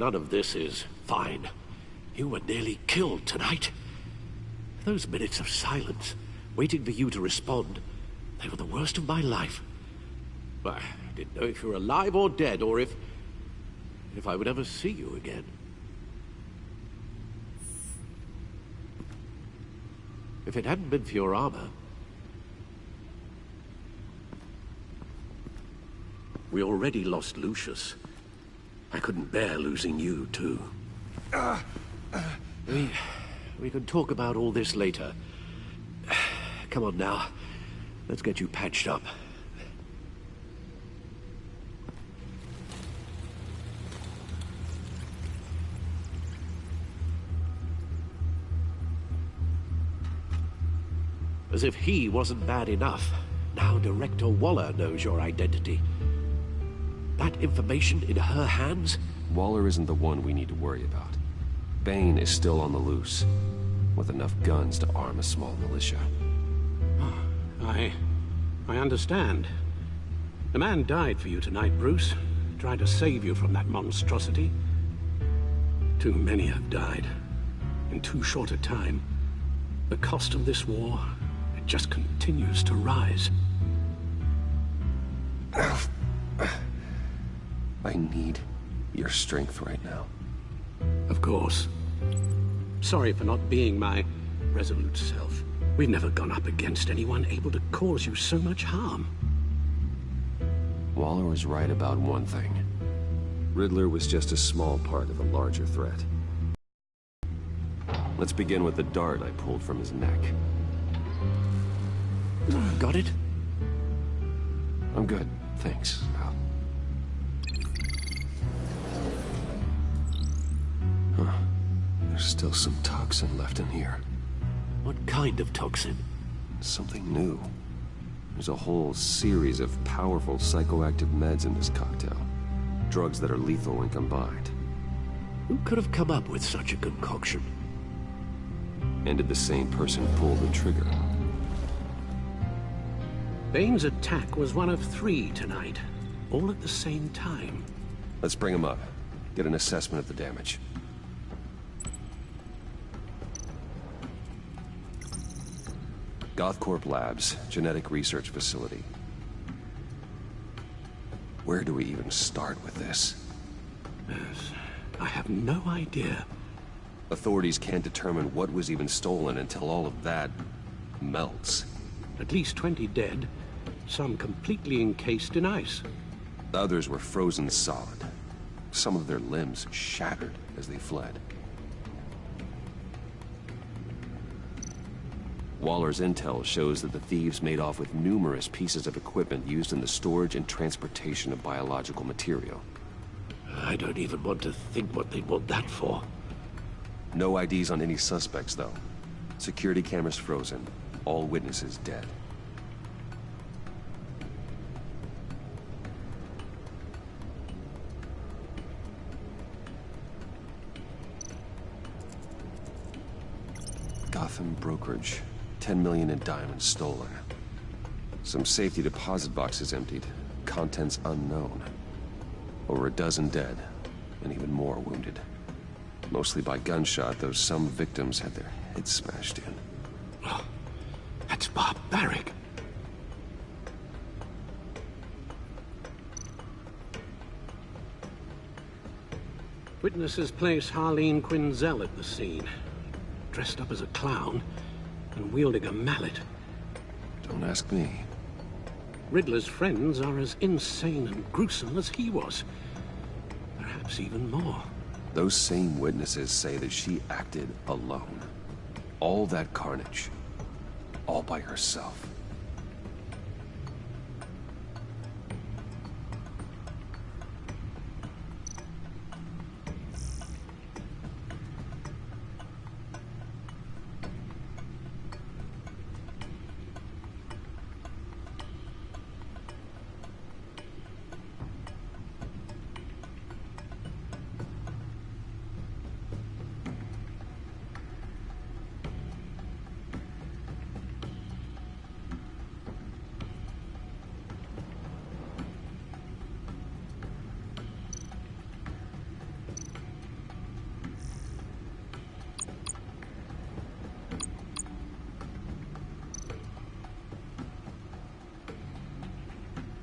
none of this is fine. You were nearly killed tonight. Those minutes of silence, waiting for you to respond, they were the worst of my life. I didn't know if you were alive or dead, or if I would ever see you again. If it hadn't been for your armor... We already lost Lucius. I couldn't bear losing you, too. We can talk about all this later. Come on now. Let's get you patched up. As if he wasn't bad enough, now Director Waller knows your identity. That information in her hands? Waller isn't the one we need to worry about. Bane is still on the loose, with enough guns to arm a small militia. I understand. The man died for you tonight, Bruce. Tried to save you from that monstrosity. Too many have died. In too short a time. The cost of this war, it just continues to rise. I need your strength right now. Of course. Sorry for not being my resolute self. We've never gone up against anyone able to cause you so much harm. Waller was right about one thing. Riddler was just a small part of a larger threat. Let's begin with the dart I pulled from his neck. Got it? I'm good, thanks, Al. Huh. There's still some toxin left in here. What kind of toxin? Something new. There's a whole series of powerful psychoactive meds in this cocktail. Drugs that are lethal when combined. Who could have come up with such a concoction? And did the same person pull the trigger? Bane's attack was one of 3 tonight, all at the same time. Let's bring him up. Get an assessment of the damage. Gothcorp Labs, genetic research facility. Where do we even start with this? Yes, I have no idea. Authorities can't determine what was even stolen until all of that melts. At least 20 dead, some completely encased in ice. Others were frozen solid. Some of their limbs shattered as they fled. Waller's intel shows that the thieves made off with numerous pieces of equipment used in the storage and transportation of biological material. I don't even want to think what they'd want that for. No IDs on any suspects, though. Security cameras frozen. All witnesses dead. Gotham Brokerage. 10 million in diamonds stolen. Some safety deposit boxes emptied. Contents unknown. Over a dozen dead, and even more wounded. Mostly by gunshot, though some victims had their heads smashed in. Oh, that's barbaric. Witnesses place Harleen Quinzel at the scene, dressed up as a clown and wielding a mallet. Don't ask me. Riddler's friends are as insane and gruesome as he was. Perhaps even more. Those same witnesses say that she acted alone. All that carnage. All by herself.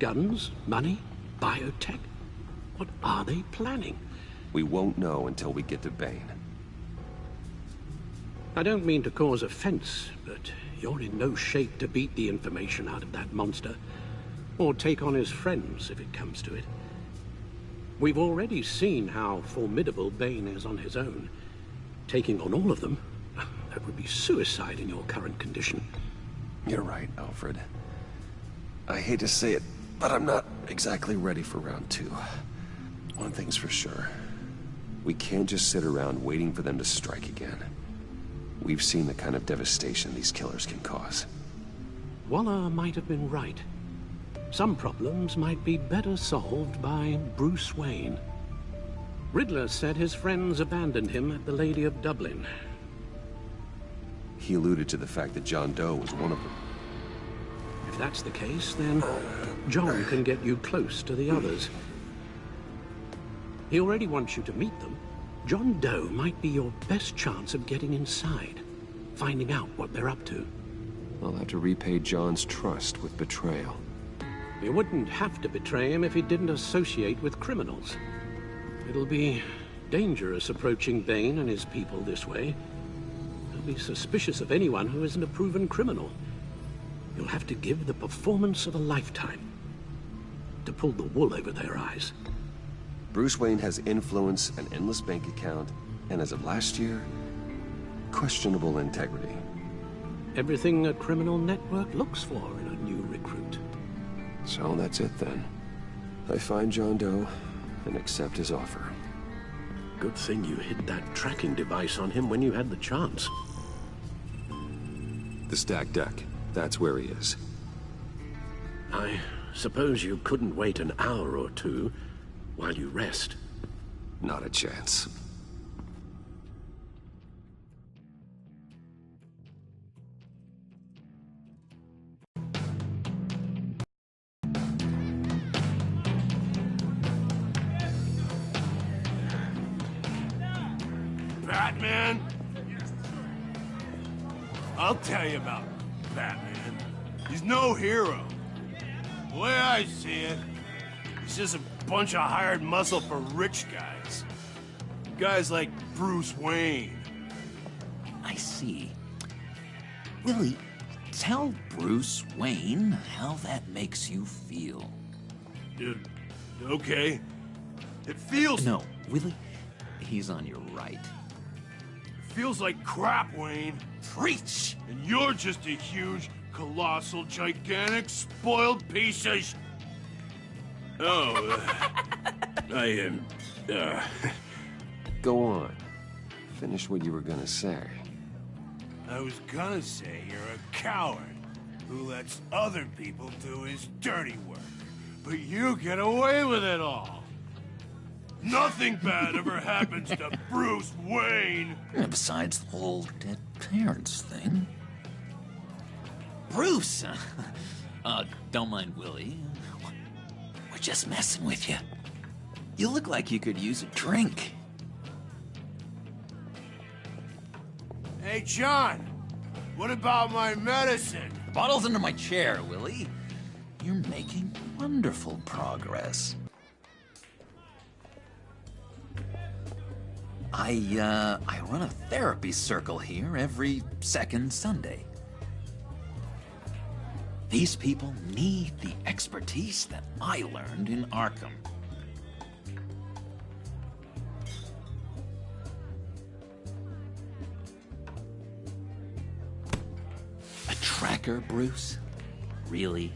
Guns? Money? Biotech? What are they planning? We won't know until we get to Bane. I don't mean to cause offense, but you're in no shape to beat the information out of that monster, or take on his friends if it comes to it. We've already seen how formidable Bane is on his own. Taking on all of them, that would be suicide in your current condition. You're right, Alfred. I hate to say it, but I'm not exactly ready for round 2. One thing's for sure. We can't just sit around waiting for them to strike again. We've seen the kind of devastation these killers can cause. Waller might have been right. Some problems might be better solved by Bruce Wayne. Riddler said his friends abandoned him at the Lady of Dublin. He alluded to the fact that John Doe was one of them. If that's the case, then John can get you close to the others. He already wants you to meet them. John Doe might be your best chance of getting inside, finding out what they're up to. I'll have to repay John's trust with betrayal. You wouldn't have to betray him if he didn't associate with criminals. It'll be dangerous approaching Bane and his people this way. They'll be suspicious of anyone who isn't a proven criminal. You'll have to give the performance of a lifetime to pull the wool over their eyes. Bruce Wayne has influence, an endless bank account, and as of last year, questionable integrity. Everything a criminal network looks for in a new recruit. So that's it then. I find John Doe and accept his offer. Good thing you hid that tracking device on him when you had the chance. The stacked deck, that's where he is. I suppose you couldn't wait an hour or two while you rest. Not a chance. Batman? I'll tell you about Batman. He's no hero. The way I see it, he's just a bunch of hired muscle for rich guys. Guys like Bruce Wayne. I see. Willie, tell Bruce Wayne how that makes you feel. Dude, okay. It feels... No, Willie, he's on your right. It feels like crap, Wayne. Preach! And you're just a huge, colossal, gigantic, spoiled piece of Oh, I am, Go on. Finish what you were gonna say. I was gonna say you're a coward who lets other people do his dirty work. But you get away with it all. Nothing bad ever happens to Bruce Wayne. And besides the whole dead parents thing. Bruce! Don't mind Willie. We're just messing with you. You look like you could use a drink. Hey, John. What about my medicine? The bottle's under my chair, Willie. You're making wonderful progress. I run a therapy circle here every second Sunday. These people need the expertise that I learned in Arkham. A tracker, Bruce? Really?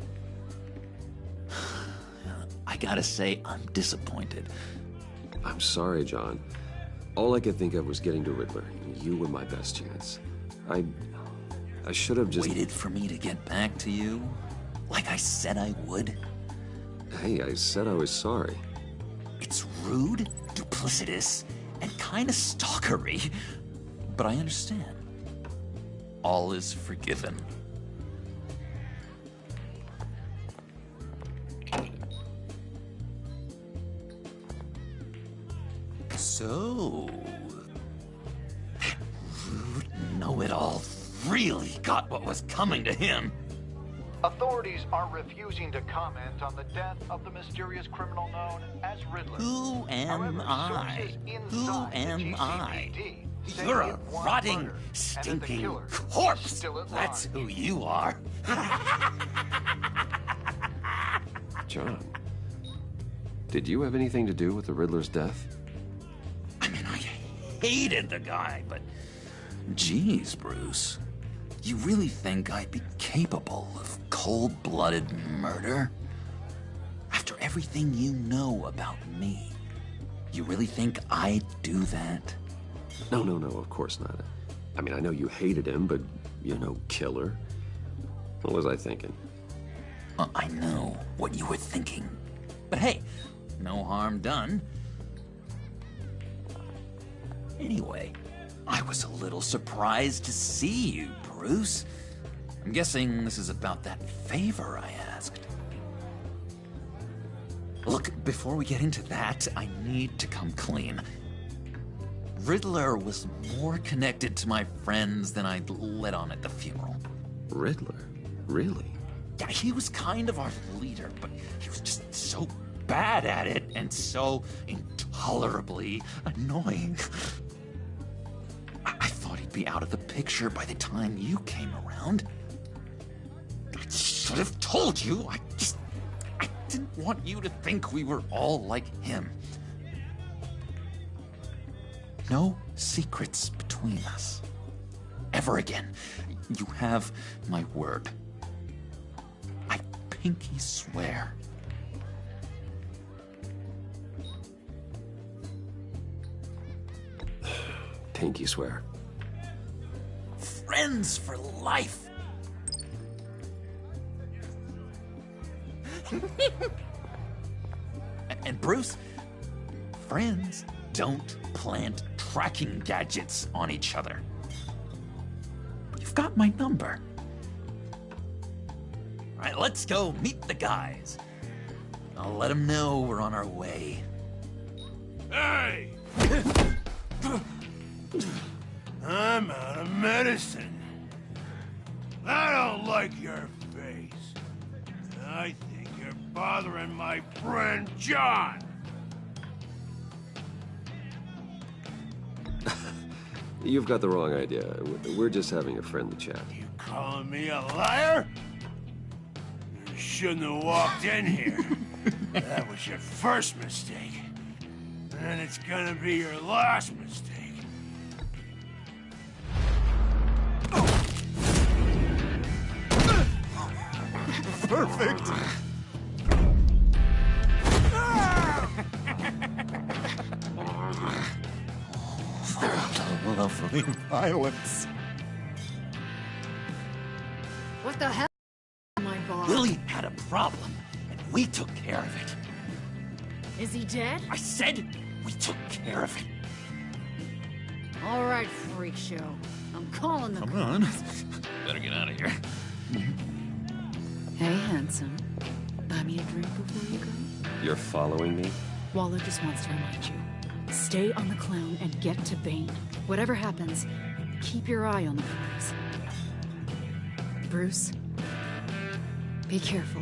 I gotta say, I'm disappointed. I'm sorry, John. All I could think of was getting to Riddler. You were my best chance. I should have just... Waited for me to get back to you? Like I said I would? Hey, I said I was sorry. It's rude, duplicitous, and kinda stalkery. But I understand. All is forgiven. So... that rude know-it-all really got what was coming to him. Authorities are refusing to comment on the death of the mysterious criminal known as Riddler. Who am However, I? sources Who inside the am I? GCPD say You're it a was rotting, murder, and that the stinking killer is corpse. still at That's large. who you are. John, did you have anything to do with the Riddler's death? I mean, I hated the guy, but... Geez, Bruce. You really think I'd be capable of cold-blooded murder? After everything you know about me, you really think I'd do that? No, of course not. I mean, I know you hated him, but you're no killer. What was I thinking? I know what you were thinking. But hey, no harm done. Anyway, I was a little surprised to see you, Bruce. I'm guessing this is about that favor I asked. Look, before we get into that, I need to come clean. Riddler was more connected to my friends than I'd let on at the funeral. Riddler? Really? Yeah, he was kind of our leader, but he was just so bad at it and so intolerably annoying. I thought he'd be out of the picture by the time you came around. I should have told you. I didn't want you to think we were all like him. No secrets between us. Ever again. You have my word. I pinky swear. Pinky swear. Friends for life. And Bruce, friends don't plant tracking gadgets on each other. You've got my number. All right, let's go meet the guys. I'll let them know we're on our way. Hey! I'm out of medicine. I don't like your face. I think you're bothering my friend John. You've got the wrong idea. We're just having a friendly chat. You calling me a liar? You shouldn't have walked in here. That was your first mistake. And it's gonna be your last mistake. Perfect! Lovely. Violence. What the hell, my boss? Willie had a problem, and we took care of it. Is he dead? I said we took care of it. All right, freak show. I'm calling the... Come on. Better get out of here. Hey, handsome. Buy me a drink before you go? You're following me? Waller just wants to remind you. Stay on the clown and get to Bane. Whatever happens, keep your eye on the prize. Bruce, be careful.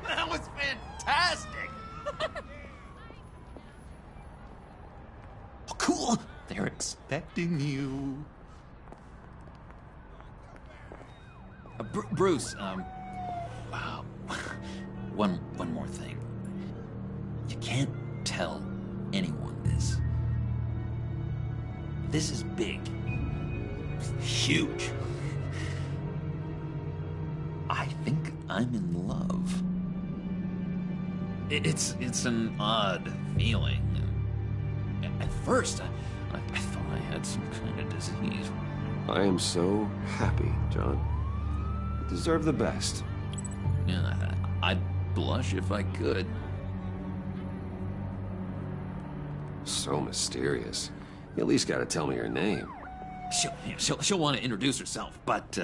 That was fantastic! Oh, cool! They're expecting you. Bruce, wow. One more thing. You can't tell anyone this. This is big. Huge. I think I'm in love. It's an odd feeling. At first, I thought I had some kind of disease. I am so happy, John. You deserve the best. Yeah, I'd blush if I could. So mysterious. You at least gotta tell me your name. She'll want to introduce herself, but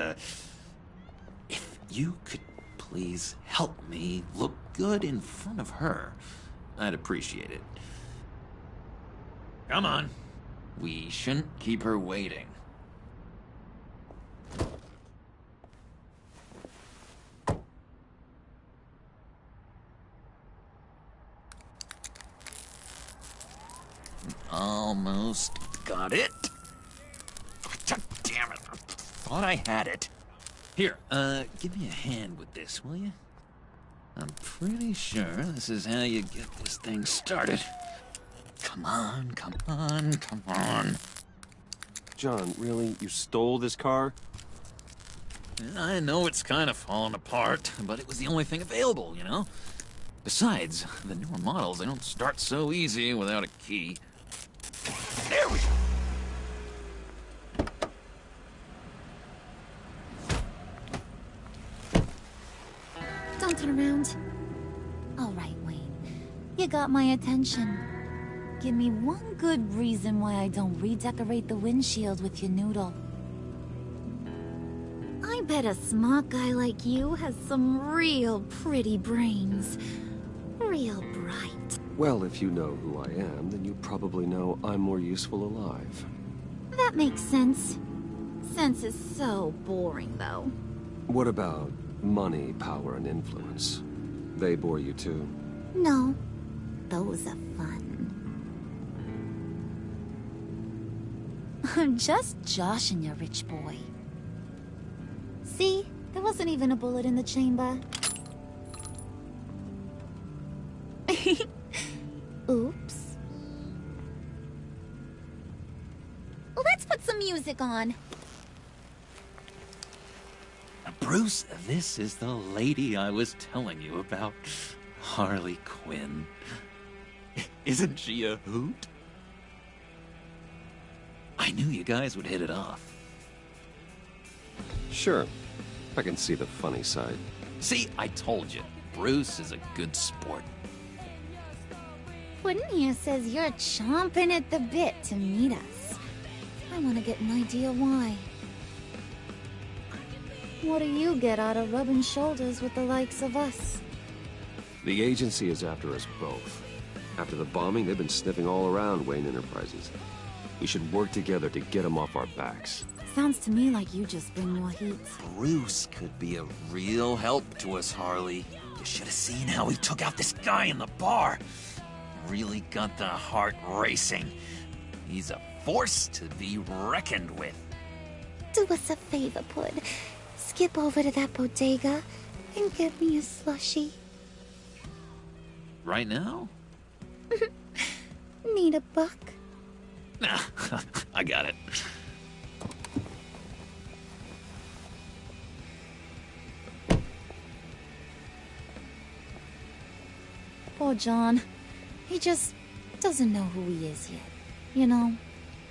if you could please help me look good in front of her, I'd appreciate it. Come on. We shouldn't keep her waiting. Almost got it. God damn it. I thought I had it. Here, give me a hand with this, will you? I'm pretty sure this is how you get this thing started. Come on, come on, come on. John, really? You stole this car? I know it's kind of falling apart, but it was the only thing available, you know? Besides, the newer models, they don't start so easy without a key. There we go! Don't turn around. All right, Wayne. You got my attention. Give me one good reason why I don't redecorate the windshield with your noodle. I bet a smart guy like you has some real pretty brains. Real bright. Well, if you know who I am, then you probably know I'm more useful alive. That makes sense. Sense is so boring, though. What about money, power, and influence? They bore you too? No. Those are fun. I'm just joshing you, rich boy. See? There wasn't even a bullet in the chamber. Oops. Let's put some music on. Bruce, this is the lady I was telling you about. Harley Quinn. Isn't she a hoot? I knew you guys would hit it off. Sure. I can see the funny side. See, I told you. Bruce is a good sport. Puddin' here says you're chomping at the bit to meet us. I want to get an idea why. What do you get out of rubbing shoulders with the likes of us? The agency is after us both. After the bombing, they've been sniffing all around Wayne Enterprises. We should work together to get them off our backs. Sounds to me like you just bring more heat. Bruce could be a real help to us, Harley. You should have seen how he took out this guy in the bar. Really got the heart racing. He's a force to be reckoned with. Do us a favor, Pud. Skip over to that bodega and get me a slushie. Right now? Need a buck? Nah, I got it. Poor John. He just doesn't know who he is yet. You know,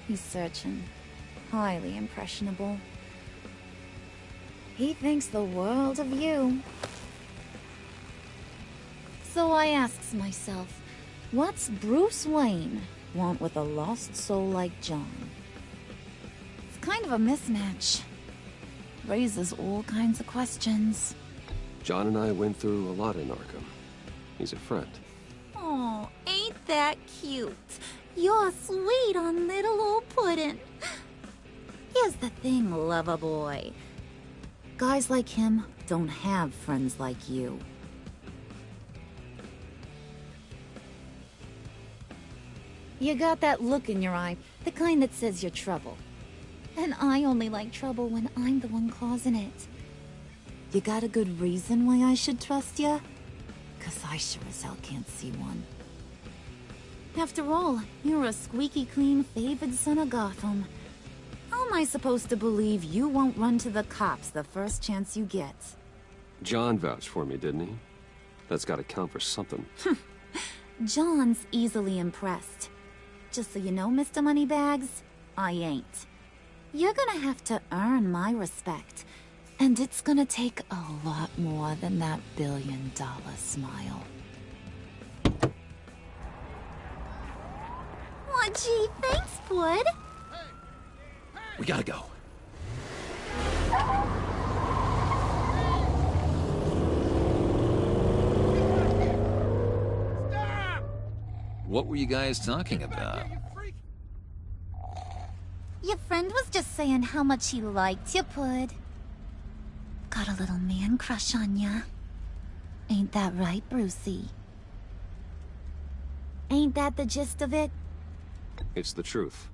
he's searching. Highly impressionable. He thinks the world of you. So I asks myself, what's Bruce Wayne want with a lost soul like John? It's kind of a mismatch. Raises all kinds of questions. John and I went through a lot in Arkham. He's a friend. Oh, ain't that cute? You're sweet on little old Puddin'. Here's the thing, lover boy. Guys like him don't have friends like you. You got that look in your eye, the kind that says you're trouble. And I only like trouble when I'm the one causing it. You got a good reason why I should trust you? 'Cause I sure as hell can't see one. After all, you're a squeaky clean favored son of Gotham. How am I supposed to believe you won't run to the cops the first chance you get? John vouched for me, didn't he? That's gotta count for something. John's easily impressed. Just so you know, Mr. Moneybags, I ain't. You're gonna have to earn my respect. And it's gonna take a lot more than that billion-dollar smile. Aw, gee, thanks, Bud. We gotta go. What were you guys talking about? Your friend was just saying how much he liked you, Pud. Got a little man crush on ya. Ain't that right, Brucey? Ain't that the gist of it? It's the truth.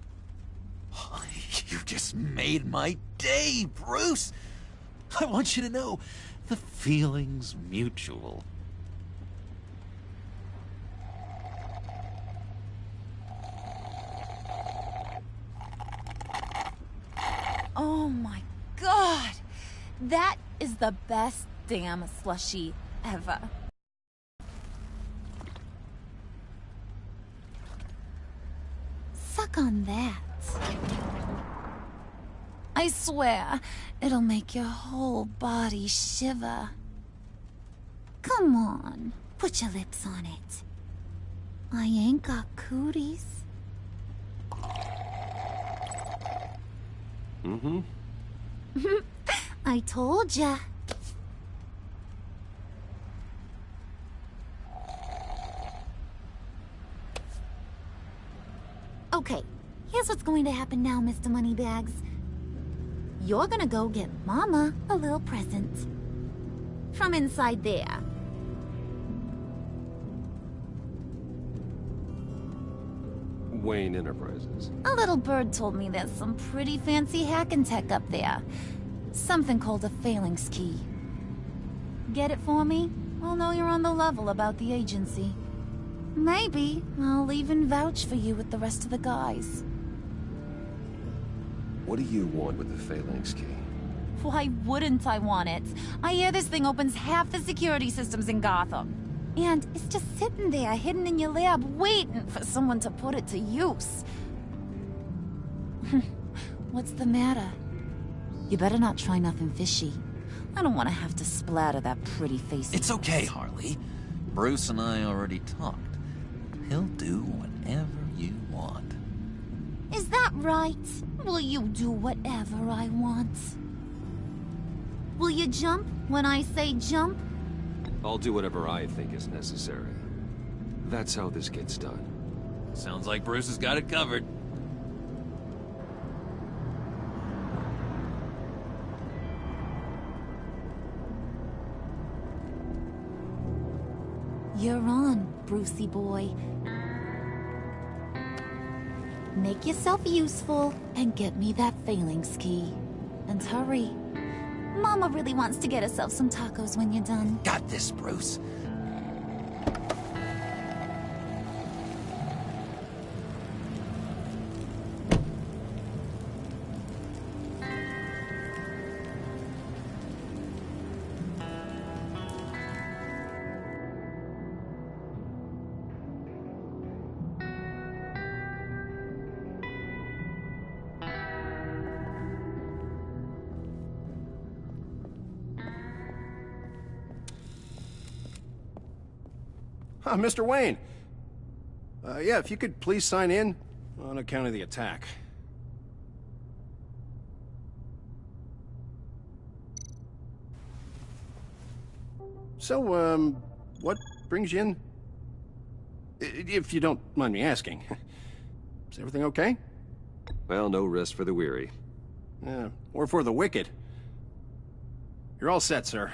You just made my day, Bruce! I want you to know, the feeling's mutual. Oh my god! That is the best damn slushie ever. Suck on that. I swear, it'll make your whole body shiver. Come on, put your lips on it. I ain't got cooties. Mm-hmm. I told ya. Okay, here's what's going to happen now, Mr. Moneybags. You're gonna go get Mama a little present. From inside there. Wayne Enterprises. A little bird told me there's some pretty fancy hacking tech up there. Something called a phalanx key. Get it for me? I'll know you're on the level about the agency. Maybe I'll even vouch for you with the rest of the guys. What do you want with the phalanx key? Why wouldn't I want it? I hear this thing opens half the security systems in Gotham. And it's just sitting there, hidden in your lab, waiting for someone to put it to use. What's the matter? You better not try nothing fishy. I don't want to have to splatter that pretty face. It's okay, Harley. Bruce and I already talked. He'll do whatever you want. Is that right? Will you do whatever I want? Will you jump when I say jump? I'll do whatever I think is necessary. That's how this gets done. Sounds like Bruce has got it covered. You're on, Brucey boy. Make yourself useful and get me that phalanx key. And hurry. Mama really wants to get herself some tacos when you're done. Got this, Bruce. Mr. Wayne. Yeah, if you could please sign in on account of the attack. So, what brings you in? If you don't mind me asking. Is everything okay? Well, no rest for the weary. Yeah, or for the wicked. You're all set, sir.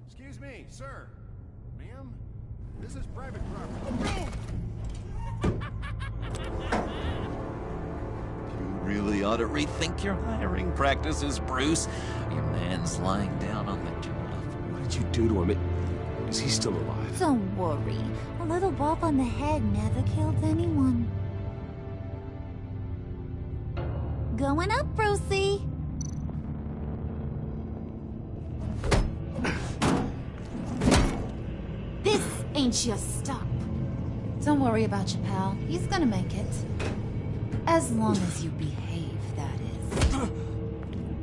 Excuse me, sir. Ma'am, this is private property. You really ought to rethink your hiring practices, Bruce. Your man's lying down on the job. What did you do to him? Is he still alive? Don't worry. A little bump on the head never killed anyone. Going up, Brucey. This ain't your stop. Don't worry about your pal. He's gonna make it. As long as you behave, that is.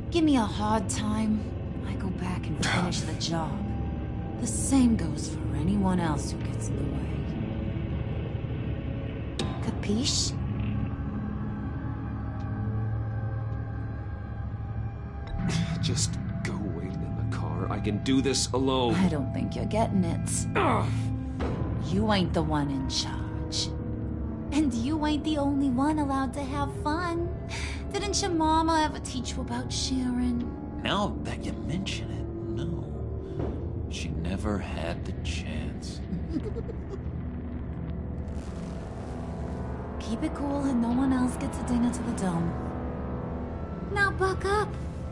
Give me a hard time, I go back and finish the job. The same goes for anyone else who gets in the way. Capiche? just go wait in the car? I can do this alone. I don't think you're getting it. Ugh. You ain't the one in charge. And you ain't the only one allowed to have fun. Didn't your mama ever teach you about sharing? Now that you mention it, no. She never had the chance. Keep it cool and no one else gets a dinger to the dome. Now buck up.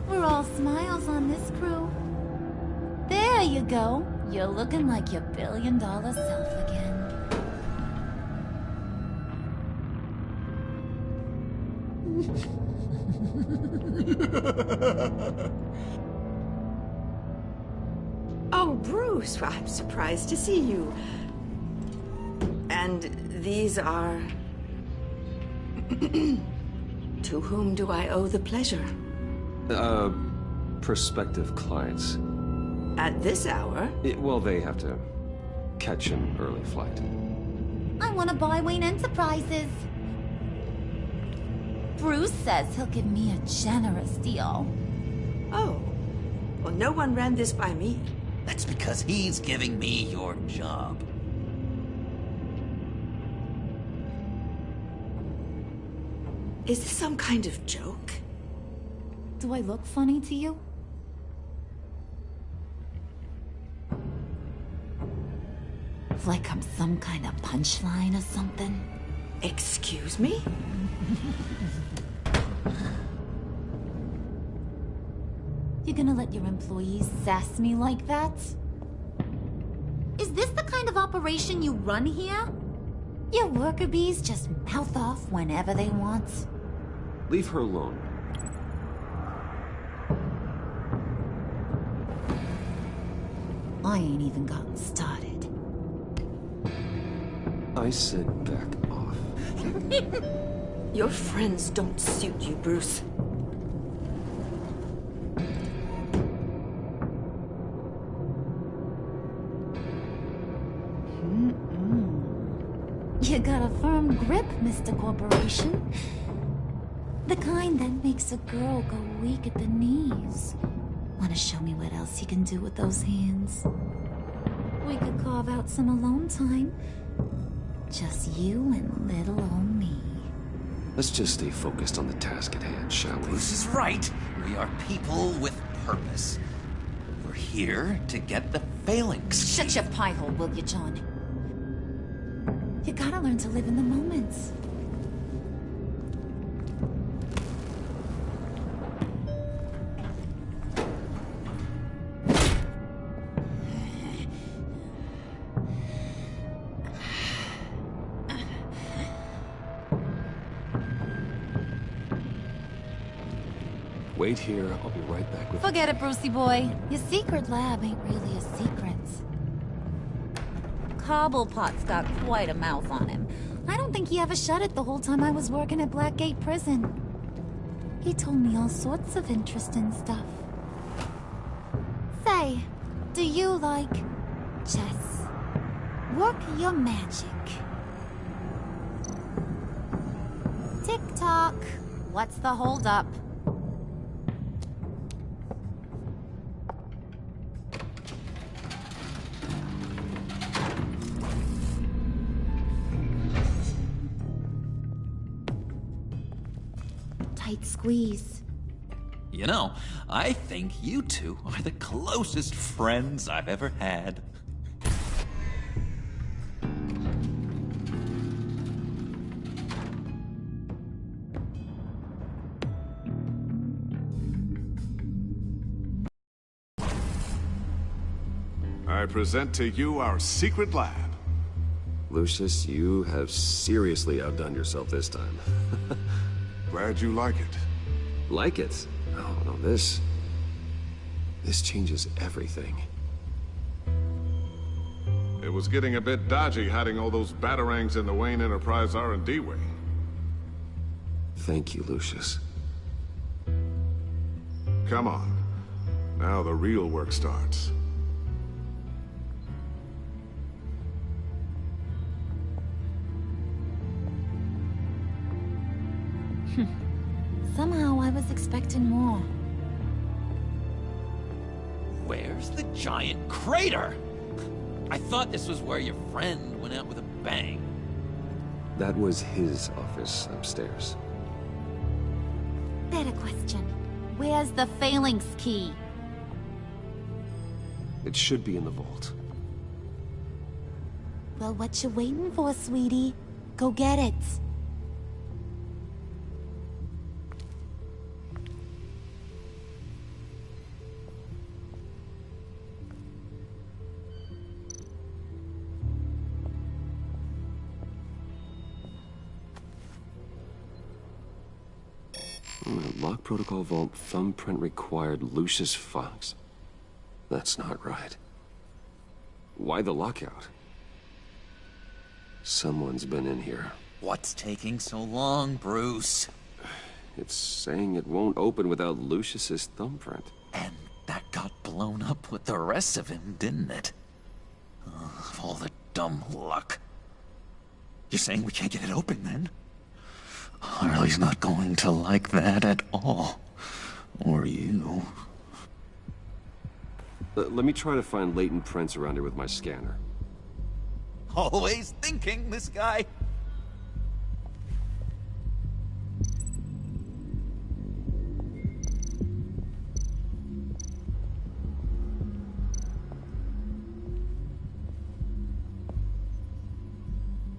We're all smiles on this crew. There you go. You're looking like your billion-dollar self again. Oh, Bruce, I'm surprised to see you. And these are... To whom do I owe the pleasure? Prospective clients. At this hour? Well, they have to catch an early flight. I want to buy Wayne Enterprises. Bruce says he'll give me a generous deal. Oh. Well, no one ran this by me. That's because he's giving me your job. Is this some kind of joke? Do I look funny to you? Like I'm some kind of punchline or something? Excuse me? You gonna let your employees sass me like that? Is this the kind of operation you run here? Your worker bees just mouth off whenever they want? Leave her alone. I ain't even gotten started. I said back off. Your friends don't suit you, Bruce. You got a firm grip, Mr. Corporation. The kind that makes a girl go weak at the knees. Wanna show me what else you can do with those hands? We could carve out some alone time. Just you and little old me. Let's just stay focused on the task at hand, shall we? Bruce is right. We are people with purpose. We're here to get the phalanx. Shut your pie hole, will you, John? You gotta learn to live in the moment. Wait here, I'll be right back with... Forget it, Brucey boy. Your secret lab ain't really a secret. Cobblepot's got quite a mouth on him. I don't think he ever shut it the whole time I was working at Blackgate Prison. He told me all sorts of interesting stuff. Say, do you like chess? Work your magic. Tick-tock. What's the holdup? Tight squeeze. You know, I think you two are the closest friends I've ever had. I present to you our secret lab. Lucius, you have seriously outdone yourself this time. Glad you like it. Like it? Oh, no, this changes everything. It was getting a bit dodgy hiding all those batarangs in the Wayne Enterprise R&D wing. Thank you, Lucius. Come on. Now the real work starts. Somehow I was expecting more. Where's the giant crater? I thought this was where your friend went out with a bang. That was his office upstairs. Better question. Where's the Phalanx key? It should be in the vault. Well, what you waiting for, sweetie? Go get it. Lock protocol vault thumbprint required Lucius Fox. That's not right. Why the lockout? Someone's been in here. What's taking so long, Bruce? It's saying it won't open without Lucius's thumbprint. And that got blown up with the rest of him, didn't it? Of all the dumb luck. You're saying we can't get it open, then? Harley's not going to like that at all. Or you. Let me try to find latent prints around here with my scanner. Always thinking, this guy.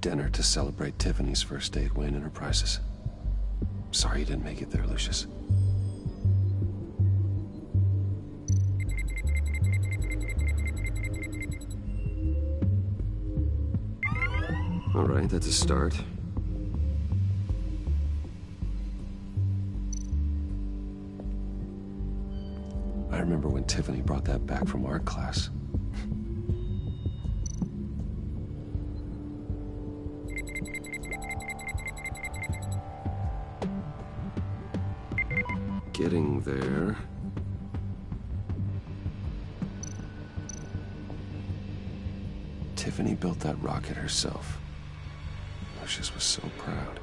Dinner to celebrate Tiffany's first day at Wayne Enterprises. Sorry you didn't make it there, Lucius. All right, that's a start. I remember when Tiffany brought that back from art class. Getting there. Tiffany built that rocket herself. Lucius was so proud.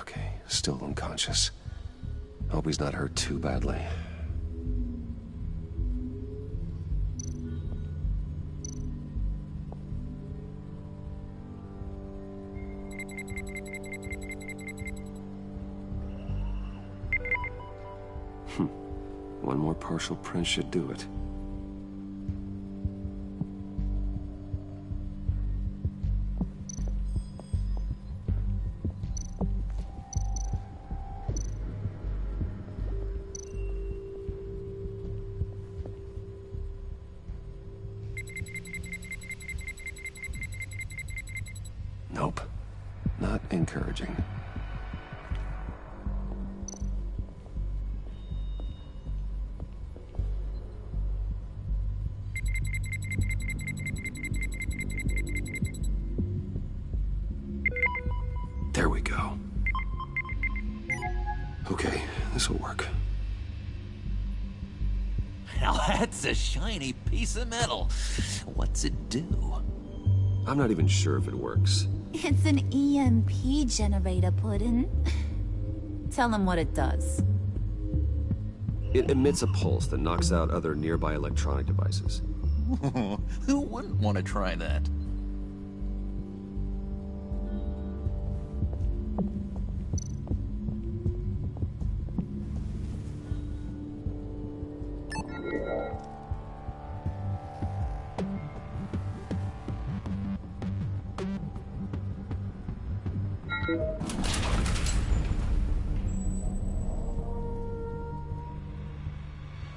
Okay, still unconscious. Hope he's not hurt too badly. One more partial print should do it. Nope. Not encouraging. There we go. Okay, this'll work. Now that's a shiny piece of metal. What's it do? I'm not even sure if it works. It's an EMP generator, Puddin'. Tell him what it does. It emits a pulse that knocks out other nearby electronic devices. Who wouldn't want to try that?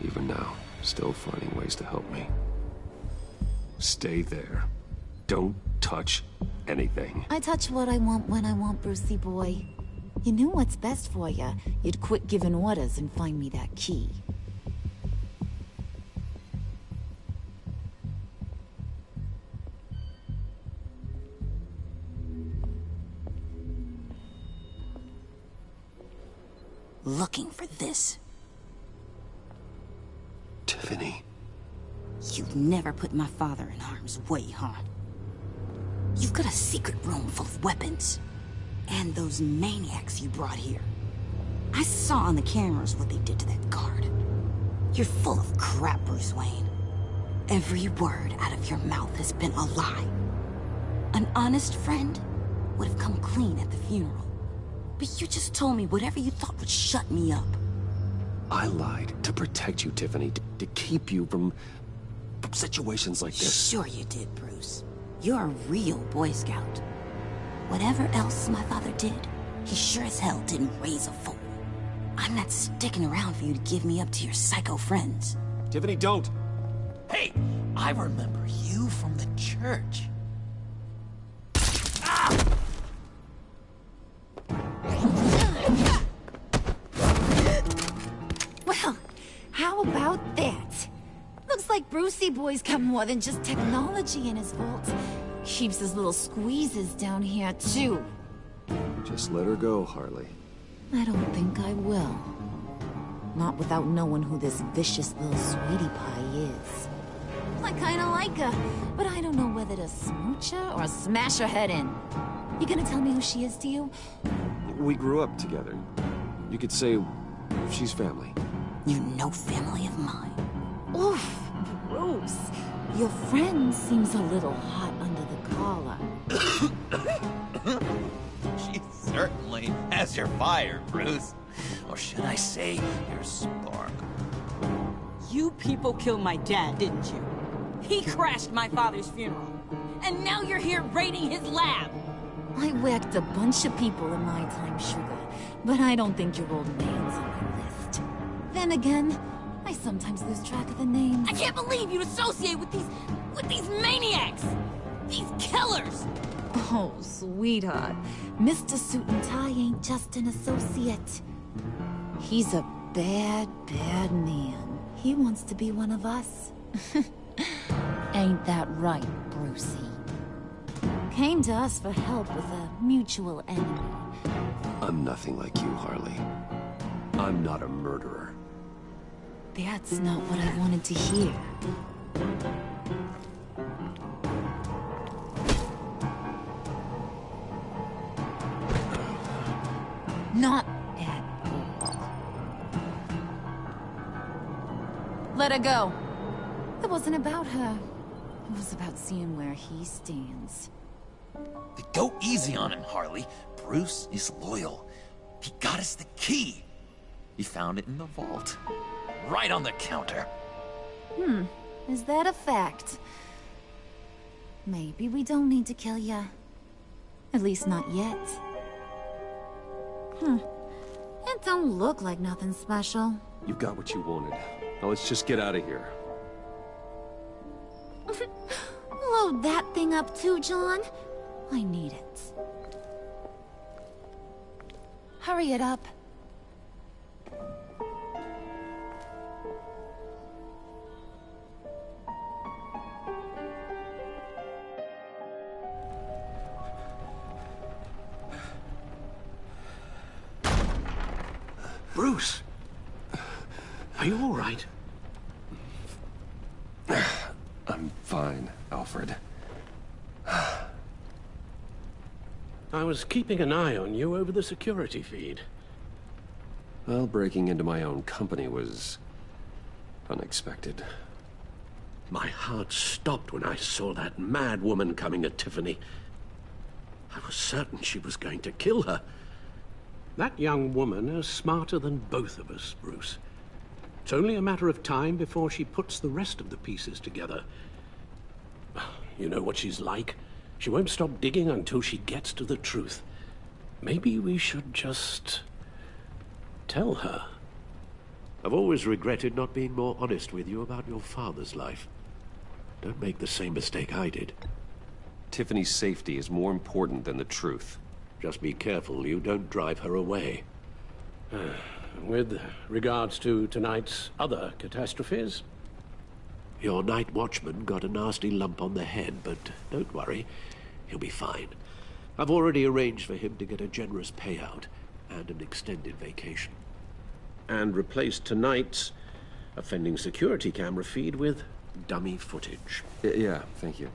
Even now, still finding ways to help me. Stay there. Don't touch anything. I touch what I want when I want, Brucey boy. You knew what's best for you. You'd quit giving orders and find me that key. Looking for this. Tiffany. You'd never put my father in harm's way, huh? You've got a secret room full of weapons. And those maniacs you brought here. I saw on the cameras what they did to that guard. You're full of crap, Bruce Wayne. Every word out of your mouth has been a lie. An honest friend would have come clean at the funeral. But you just told me whatever you thought would shut me up. I lied to protect you, Tiffany, to keep you from situations like this. Sure you did, Bruce. You're a real Boy Scout. Whatever else my father did, he sure as hell didn't raise a fool. I'm not sticking around for you to give me up to your psycho friends. Tiffany, don't! Hey, I remember you from the church. Well, how about that? Looks like Brucey Boy's got more than just technology in his vault. Keeps his little squeezes down here, too. Just let her go, Harley. I don't think I will. Not without knowing who this vicious little sweetie pie is. I kinda like her, but I don't know whether to smooch her or smash her head in. You gonna tell me who she is to you? We grew up together. You could say she's family. You're no family of mine. Oof, Bruce. Your friend seems a little hot under the collar. She certainly has your fire, Bruce. Or should I say, your spark. You people killed my dad, didn't you? He crashed my father's funeral. And now you're here raiding his lab. I whacked a bunch of people in my time, Sugar, but I don't think your old man's on my list. Then again, I sometimes lose track of the names. I can't believe you'd associate with these maniacs! These killers! Oh, sweetheart. Mr. Suit and Tie ain't just an associate. He's a bad, bad man. He wants to be one of us. Ain't that right, Brucey? Came to us for help with a mutual enemy. I'm nothing like you, Harley. I'm not a murderer. That's not what I wanted to hear. Not at all. Let her go. It wasn't about her. It was about seeing where he stands. Go easy on him, Harley. Bruce is loyal. He got us the key. He found it in the vault. Right on the counter. Is that a fact? Maybe we don't need to kill ya. At least not yet. It don't look like nothing special. You got what you wanted. Now let's just get out of here. Load that thing up too, John. I need it. Hurry it up. Bruce! Are you all right? I'm fine, Alfred. I was keeping an eye on you over the security feed. Well, breaking into my own company was unexpected. My heart stopped when I saw that mad woman coming at Tiffany. I was certain she was going to kill her. That young woman is smarter than both of us, Bruce. It's only a matter of time before she puts the rest of the pieces together. You know what she's like. She won't stop digging until she gets to the truth. Maybe we should just tell her. I've always regretted not being more honest with you about your father's life. Don't make the same mistake I did. Tiffany's safety is more important than the truth. Just be careful you don't drive her away. With regards to tonight's other catastrophes, your night watchman got a nasty lump on the head, but don't worry, he'll be fine. I've already arranged for him to get a generous payout and an extended vacation. And replaced tonight's offending security camera feed with dummy footage. Yeah, thank you.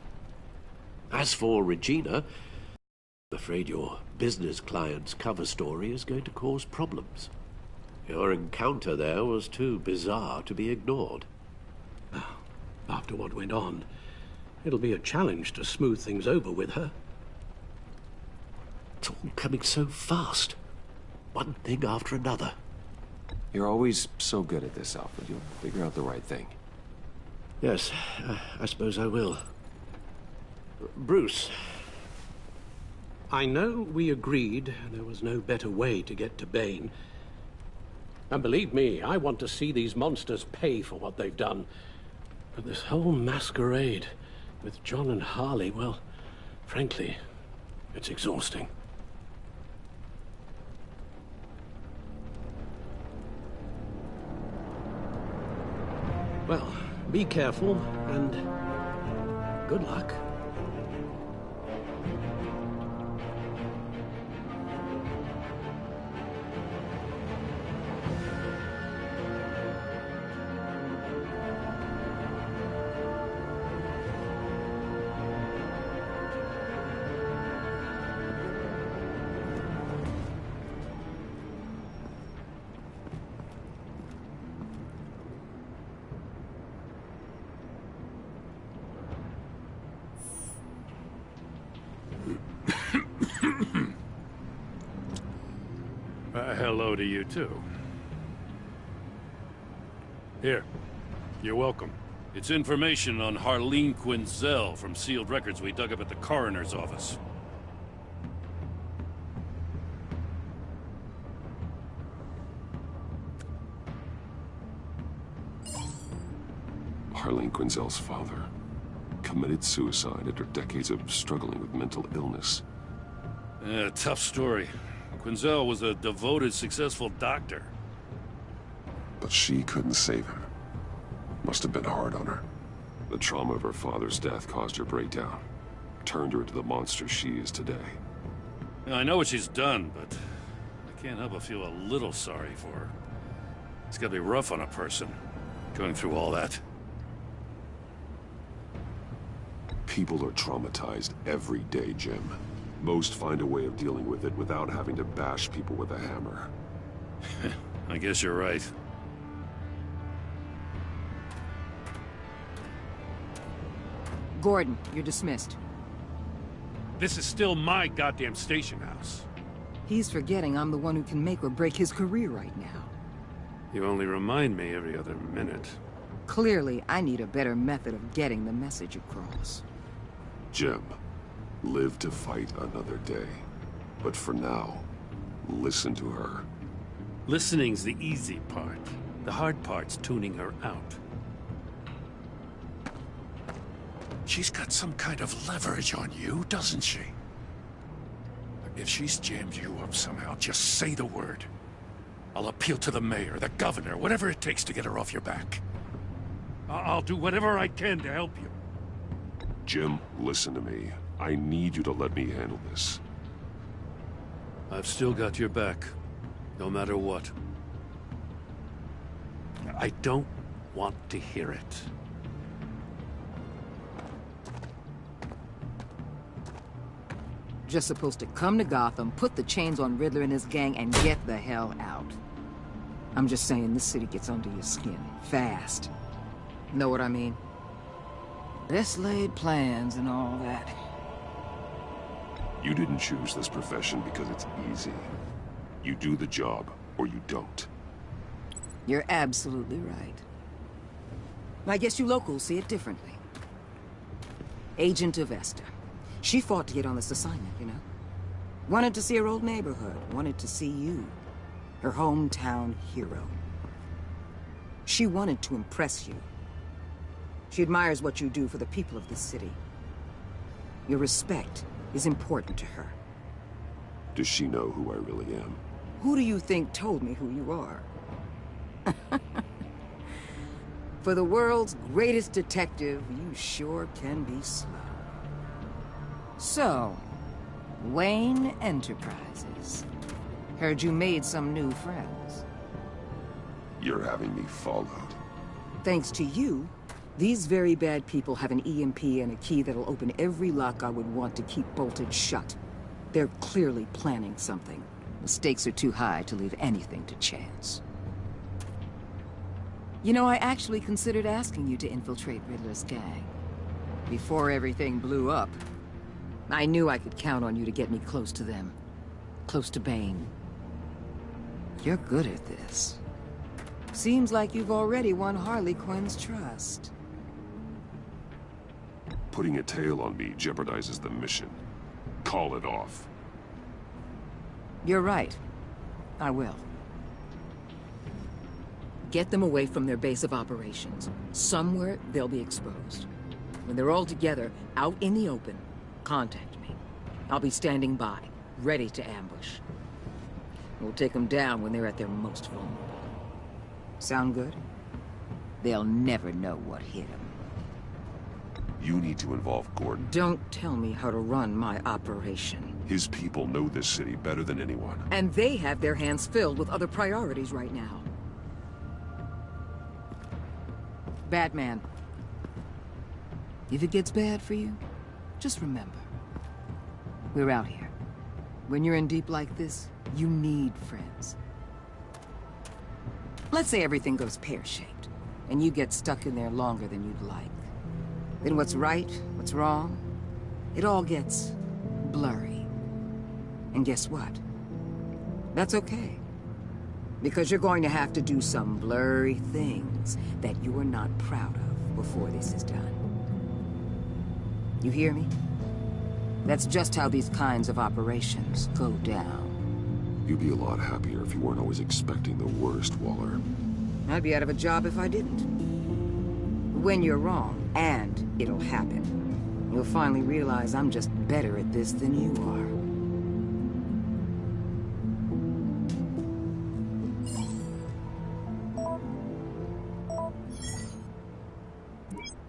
As for Regina, I'm afraid your business client's cover story is going to cause problems. Your encounter there was too bizarre to be ignored. After what went on, it'll be a challenge to smooth things over with her. It's all coming so fast. One thing after another. You're always so good at this, Alfred. You'll figure out the right thing. Yes, I suppose I will. Bruce. I know we agreed there was no better way to get to Bane. And believe me, I want to see these monsters pay for what they've done. But this whole masquerade with John and Harley, well, frankly, it's exhausting. Well, be careful, and good luck. Hello to you, too. Here. You're welcome. It's information on Harleen Quinzel from sealed records we dug up at the coroner's office. Harleen Quinzel's father committed suicide after decades of struggling with mental illness. Yeah, tough story. Quinzel was a devoted, successful doctor. But she couldn't save him. Must have been hard on her. The trauma of her father's death caused her breakdown. Turned her into the monster she is today. I know what she's done, but I can't help but feel a little sorry for her. It's gotta be rough on a person, going through all that. People are traumatized every day, Jim. Most find a way of dealing with it without having to bash people with a hammer. I guess you're right. Gordon, you're dismissed. This is still my goddamn station house. He's forgetting I'm the one who can make or break his career right now. You only remind me every other minute. Clearly, I need a better method of getting the message across. Jim, live to fight another day. But for now, listen to her. Listening's the easy part. The hard part's tuning her out. She's got some kind of leverage on you, doesn't she? If she's jammed you up somehow, just say the word. I'll appeal to the mayor, the governor, whatever it takes to get her off your back. I'll do whatever I can to help you. Jim, listen to me. I need you to let me handle this. I've still got your back, no matter what. I don't want to hear it. Just supposed to come to Gotham, put the chains on Riddler and his gang, and get the hell out. I'm just saying, this city gets under your skin. Fast. Know what I mean? Best laid plans and all that. You didn't choose this profession because it's easy. You do the job, or you don't. You're absolutely right. I guess you locals see it differently. Agent of Esther. She fought to get on this assignment, you know? Wanted to see her old neighborhood. Wanted to see you. Her hometown hero. She wanted to impress you. She admires what you do for the people of this city. Your respect is important to her. Does she know who I really am? Who do you think told me who you are? For the world's greatest detective, you sure can be slow. So, Wayne Enterprises. Heard you made some new friends. You're having me followed. Thanks to you, these very bad people have an EMP and a key that'll open every lock I would want to keep bolted shut. They're clearly planning something. The stakes are too high to leave anything to chance. You know, I actually considered asking you to infiltrate Riddler's gang. Before everything blew up, I knew I could count on you to get me close to them. Close to Bane. You're good at this. Seems like you've already won Harley Quinn's trust. Putting a tail on me jeopardizes the mission. Call it off. You're right. I will. Get them away from their base of operations. Somewhere they'll be exposed. When they're all together, out in the open, contact me. I'll be standing by, ready to ambush. We'll take them down when they're at their most vulnerable. Sound good? They'll never know what hit them. You need to involve Gordon. Don't tell me how to run my operation. His people know this city better than anyone. And they have their hands filled with other priorities right now. Batman. If it gets bad for you, just remember. We're out here. When you're in deep like this, you need friends. Let's say everything goes pear-shaped, and you get stuck in there longer than you'd like. Then what's right, what's wrong, it all gets blurry. And guess what? That's okay. Because you're going to have to do some blurry things that you are not proud of before this is done. You hear me? That's just how these kinds of operations go down. You'd be a lot happier if you weren't always expecting the worst, Waller. I'd be out of a job if I didn't. When you're wrong, and it'll happen, you'll finally realize I'm just better at this than you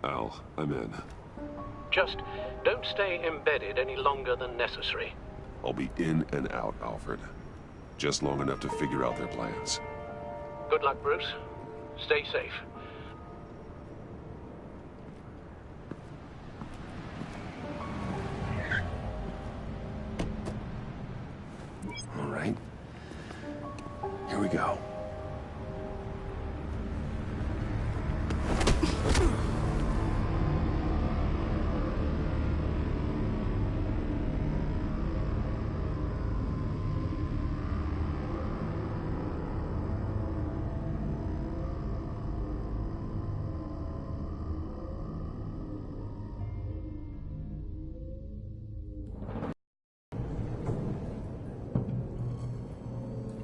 are. Al, I'm in. Just don't stay embedded any longer than necessary. I'll be in and out, Alfred. Just long enough to figure out their plans. Good luck, Bruce. Stay safe. All right. Here we go.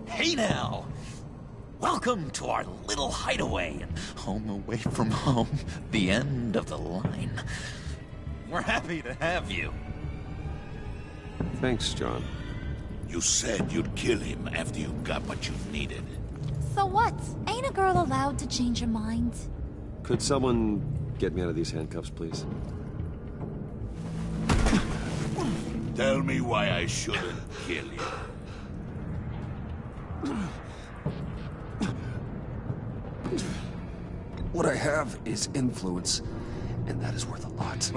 Hey now! Welcome to our little hideaway and home away from home, the end of the line. We're happy to have you. Thanks, John. You said you'd kill him after you got what you needed. So what? Ain't a girl allowed to change her mind? Could someone get me out of these handcuffs, please? Tell me why I shouldn't kill you. What I have is influence, and that is worth a lot.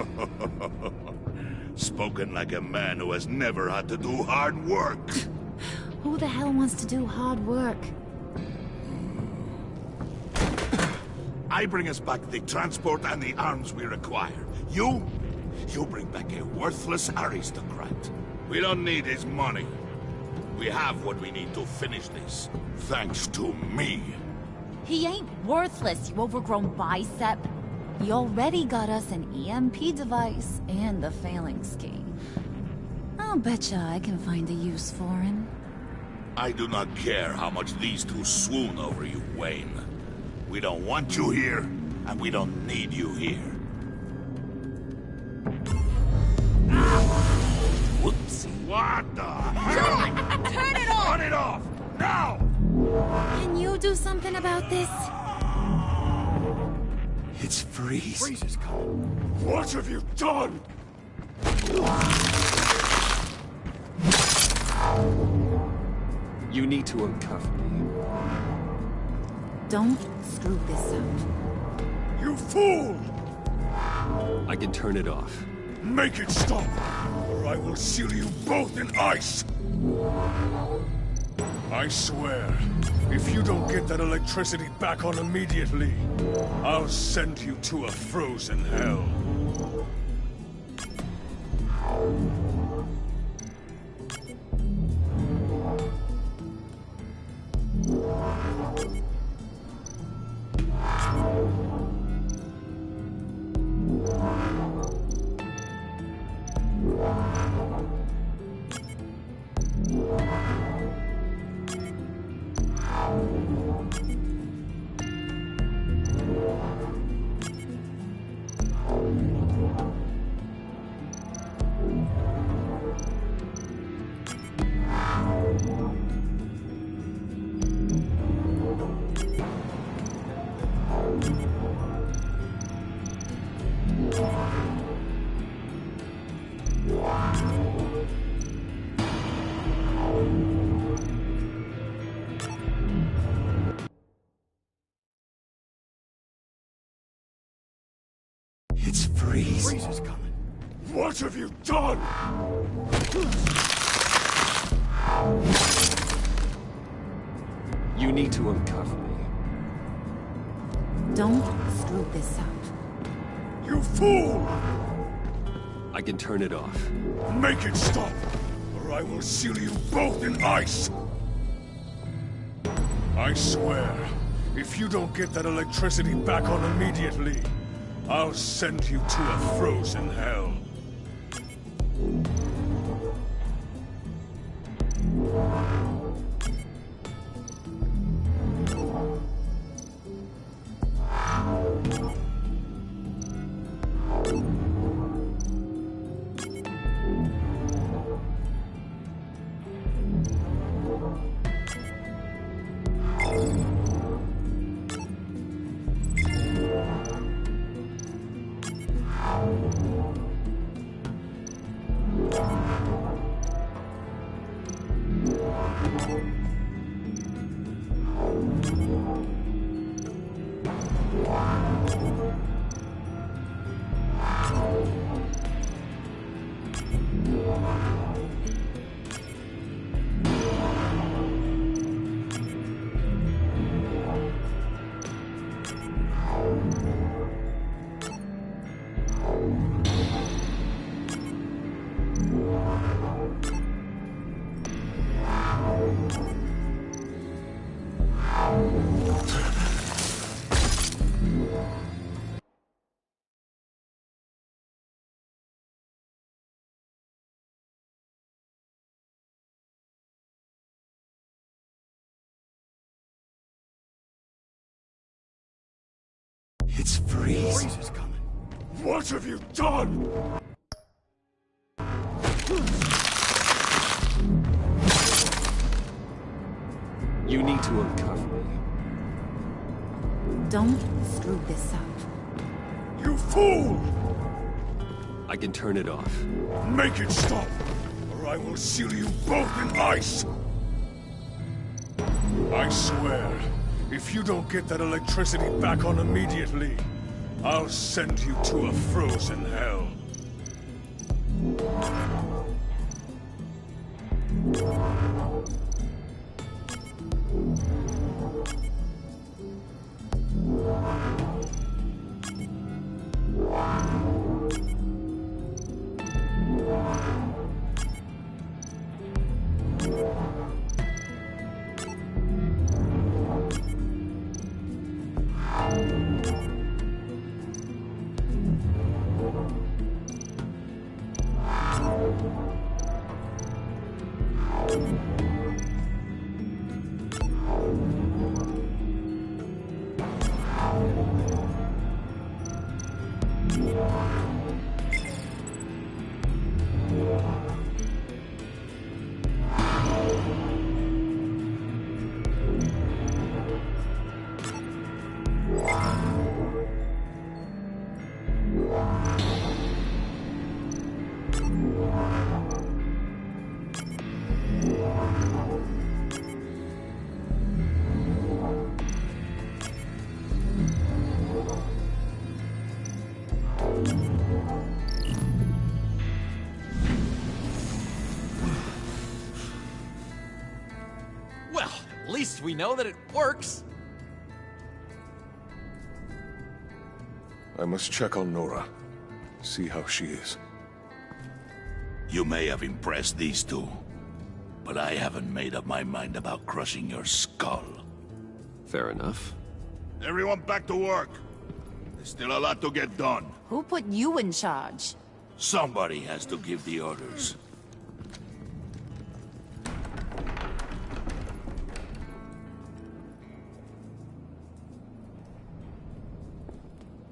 Spoken like a man who has never had to do hard work. Who the hell wants to do hard work? I bring us back the transport and the arms we require. You bring back a worthless aristocrat. We don't need his money. We have what we need to finish this, thanks to me. He ain't worthless, you overgrown bicep. He already got us an EMP device and the phalanx key. I'll betcha I can find a use for him. I do not care how much these two swoon over you, Wayne. We don't want you here, and we don't need you here. Whoopsie. What the hell? Turn it off! Turn it off! Now! Can you do something about this? It's Freeze. Freeze is gone. What have you done? You need to uncuff me. Don't screw this up. You fool! I can turn it off. Make it stop, or I will seal you both in ice! I swear, if you don't get that electricity back on immediately, I'll send you to a frozen hell. It's Freeze. Freeze is coming. What have you done? You need to uncover me. Don't screw this up. You fool! I can turn it off. Make it stop, or I will seal you both in ice! I swear, if you don't get that electricity back on immediately, I'll send you to a frozen hell. It's Freeze. Freeze is coming. What have you done? You need to uncover me. Don't screw this up. You fool! I can turn it off. Make it stop, or I will seal you both in ice! I swear, if you don't get that electricity back on immediately, I'll send you to a frozen hell. Well, at least we know that it works. I must check on Nora. See how she is. You may have impressed these two, but I haven't made up my mind about crushing your skull. Fair enough. Everyone back to work. There's still a lot to get done. Who put you in charge? Somebody has to give the orders.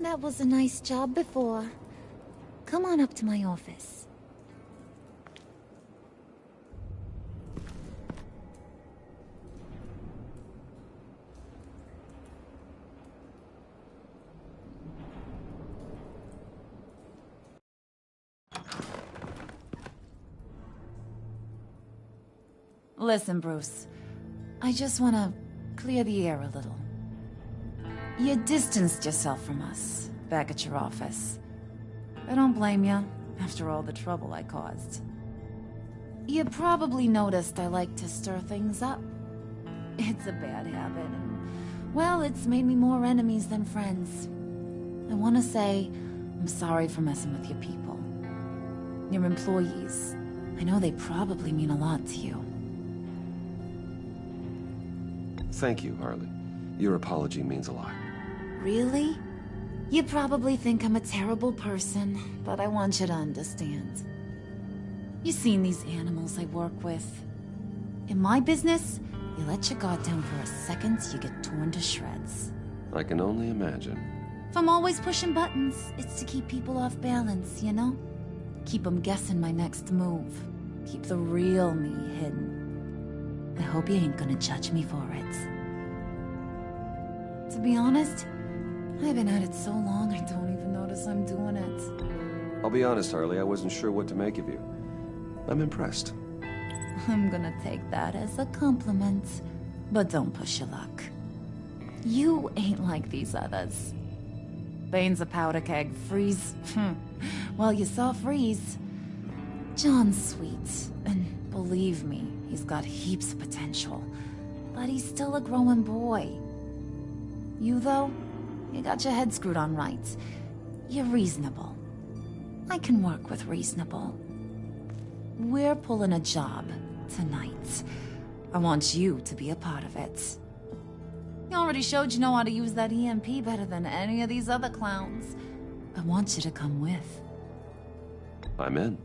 That was a nice job before. Come on up to my office. Listen, Bruce. I just want to clear the air a little. You distanced yourself from us, back at your office. I don't blame you, after all the trouble I caused. You probably noticed I like to stir things up. It's a bad habit, and, well, it's made me more enemies than friends. I want to say I'm sorry for messing with your people. Your employees. I know they probably mean a lot to you. Thank you, Harley. Your apology means a lot. Really? You probably think I'm a terrible person, but I want you to understand. You've seen these animals I work with. In my business, you let your guard down for a second, you get torn to shreds. I can only imagine. If I'm always pushing buttons, it's to keep people off balance, you know? Keep them guessing my next move. Keep the real me hidden. I hope you ain't gonna judge me for it. To be honest, I've been at it so long I don't even notice I'm doing it. I'll be honest, Harley, I wasn't sure what to make of you. I'm impressed. I'm gonna take that as a compliment, but don't push your luck. You ain't like these others. Bane's a powder keg, Freeze. Well, you saw Freeze. John's sweet, and believe me, he's got heaps of potential. But he's still a growing boy. You, though, you got your head screwed on right. You're reasonable. I can work with reasonable. We're pulling a job tonight. I want you to be a part of it. You already showed you know how to use that EMP better than any of these other clowns. I want you to come with. I'm in.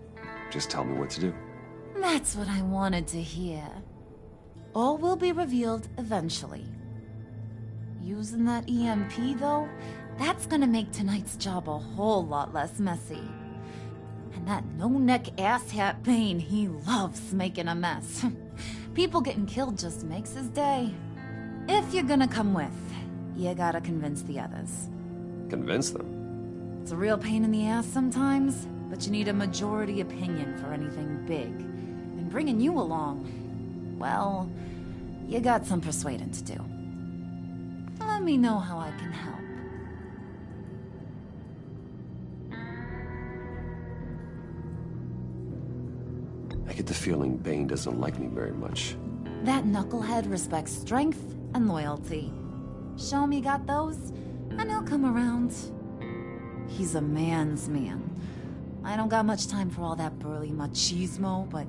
Just tell me what to do. That's what I wanted to hear. All will be revealed eventually. Using that EMP, though, that's gonna make tonight's job a whole lot less messy. And that no-neck asshat Bane, he loves making a mess. People getting killed just makes his day. If you're gonna come with, you gotta convince the others. Convince them? It's a real pain in the ass sometimes, but you need a majority opinion for anything big. And bringing you along, well, you got some persuading to do. Let me know how I can help. I get the feeling Bane doesn't like me very much. That knucklehead respects strength and loyalty. Show him you got those, and he'll come around. He's a man's man. I don't got much time for all that burly machismo, but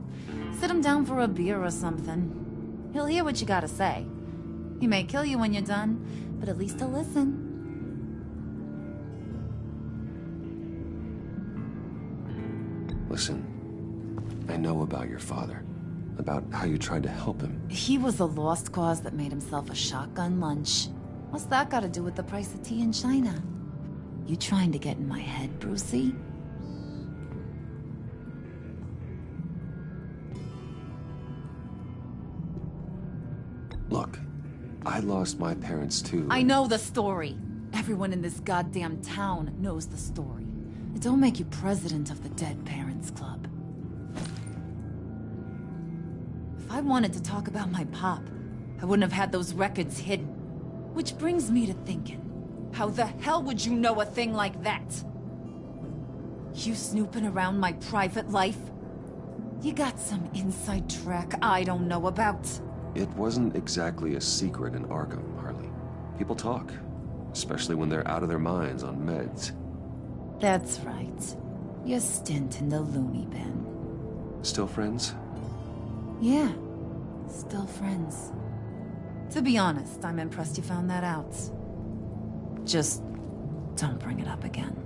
sit him down for a beer or something. He'll hear what you gotta say. He may kill you when you're done, but at least he'll listen. Listen, I know about your father. About how you tried to help him. He was a lost cause that made himself a shotgun lunch. What's that got to do with the price of tea in China? You trying to get in my head, Brucey? Look, I lost my parents too. I know the story. Everyone in this goddamn town knows the story. It don't make you president of the Dead Parents Club. If I wanted to talk about my pop, I wouldn't have had those records hidden. Which brings me to thinking, how the hell would you know a thing like that? You snooping around my private life? You got some inside track I don't know about. It wasn't exactly a secret in Arkham, Harley. People talk, especially when they're out of their minds on meds. That's right. Your stint in the loony bin. Still friends? Yeah, still friends. To be honest, I'm impressed you found that out. Just don't bring it up again.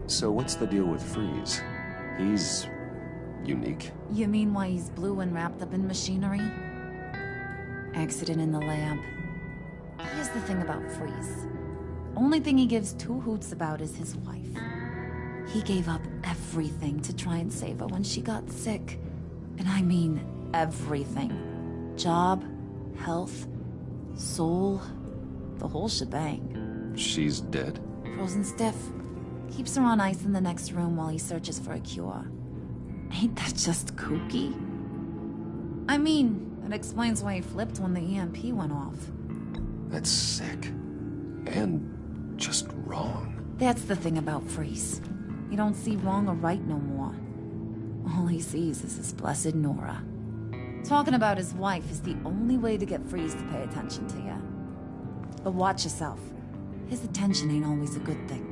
So what's the deal with Freeze? He's unique. You mean why he's blue and wrapped up in machinery? Accident in the lab. Here's the thing about Freeze. Only thing he gives two hoots about is his wife. He gave up everything to try and save her when she got sick. And I mean everything. Job, health, soul, the whole shebang. She's dead? Frozen stiff. Keeps her on ice in the next room while he searches for a cure. Ain't that just kooky? I mean, it explains why he flipped when the EMP went off. That's sick. And just wrong. That's the thing about Freeze. He don't see wrong or right no more. All he sees is his blessed Nora. Talking about his wife is the only way to get Freeze to pay attention to you. But watch yourself. His attention ain't always a good thing.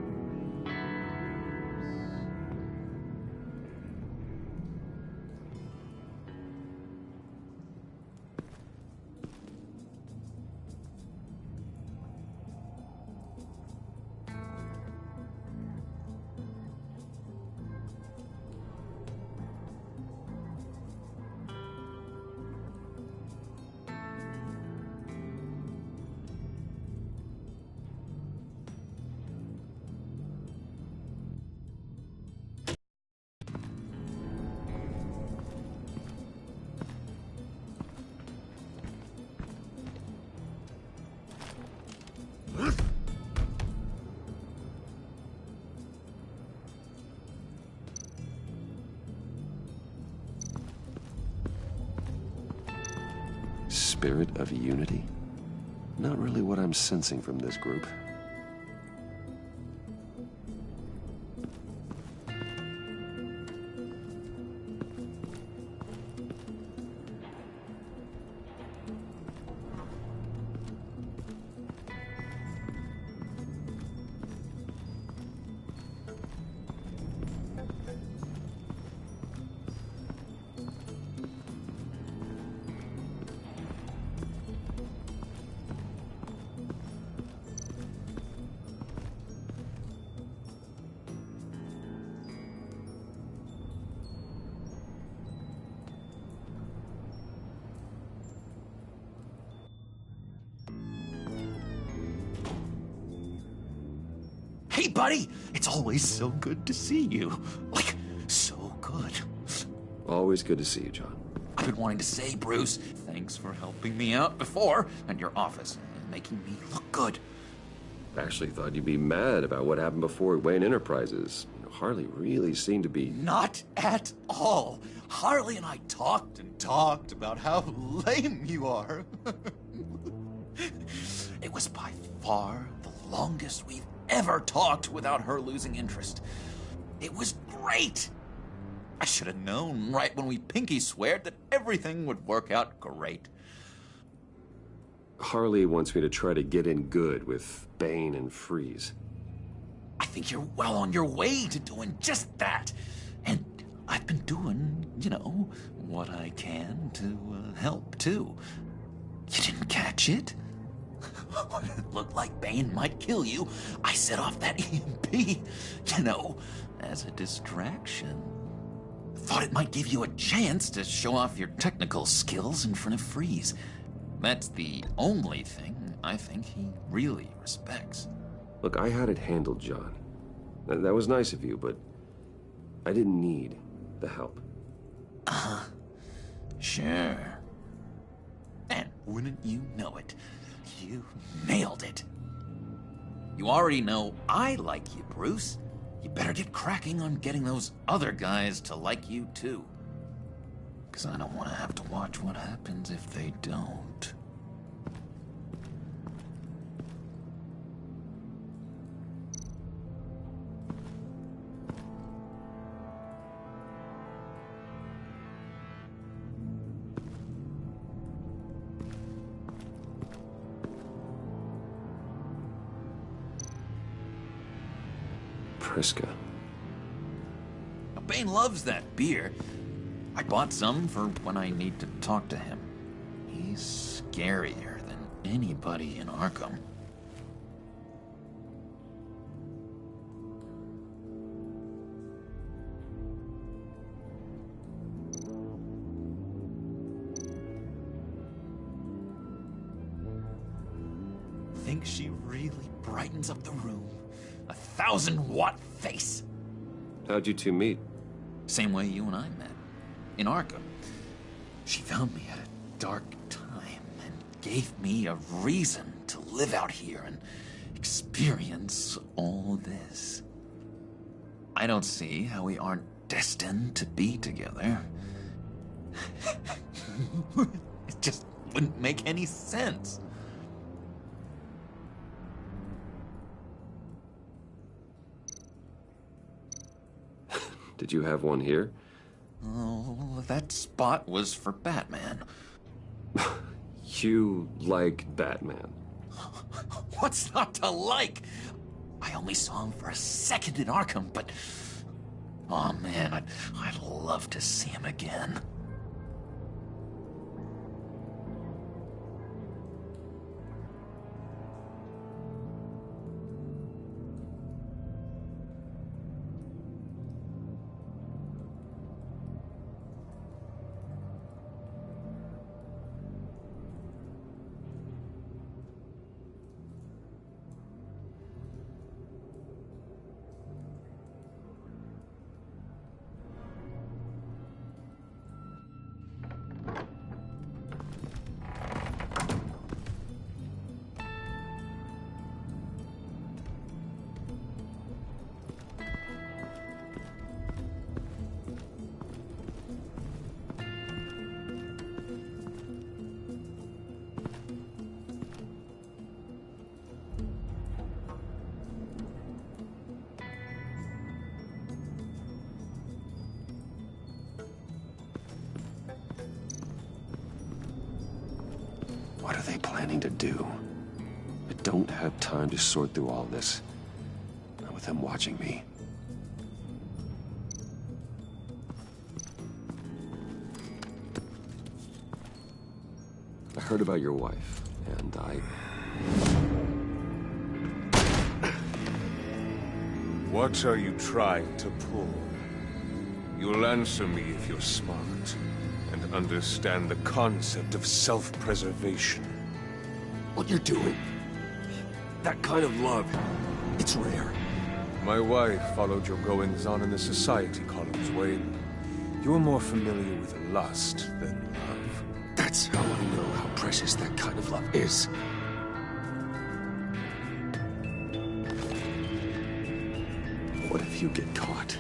Spirit of unity? Not really what I'm sensing from this group. Hey, buddy! It's always so good to see you. Like, so good. Always good to see you, John. I've been wanting to say, Bruce, thanks for helping me out before, and your office, and making me look good. I actually thought you'd be mad about what happened before Wayne Enterprises. Harley really seemed to be... Not at all. Harley and I talked and talked about how lame you are. It was by far the longest we've ever talked without her losing interest. It was great. I should have known right when we pinky sweared that everything would work out great. Harley wants me to try to get in good with Bane and Freeze. I think you're well on your way to doing just that. And I've been doing, you know, what I can to help, too. You didn't catch it? When it looked like Bane might kill you, I set off that EMP, you know, as a distraction. Thought it might give you a chance to show off your technical skills in front of Freeze. That's the only thing I think he really respects. Look, I had it handled, John. That was nice of you, but I didn't need the help. Sure. And wouldn't you know it, you nailed it. You already know I like you, Bruce. You better get cracking on getting those other guys to like you, too. 'Cause I don't want to have to watch what happens if they don't. Triska. Bane loves that beer. I bought some for when I need to talk to him. He's scarier than anybody in Arkham. Think she really brightens up the room? 1,000-watt face! How'd you two meet? Same way you and I met. In Arkham. She found me at a dark time and gave me a reason to live out here and experience all this. I don't see how we aren't destined to be together. It just wouldn't make any sense. Did you have one here? Oh, that spot was for Batman. You like Batman? What's not to like? I only saw him for a second in Arkham, but... oh man, I'd love to see him again. What are they planning to do? I don't have time to sort through all this. Not with them watching me. I heard about your wife, and What are you trying to pull? You'll answer me if you're smart and understand the concept of self-preservation. What you're doing? That kind of love, it's rare. My wife followed your goings-on in the society columns, Wayne. You're more familiar with lust than love. That's how I know how precious that kind of love is. What if you get caught?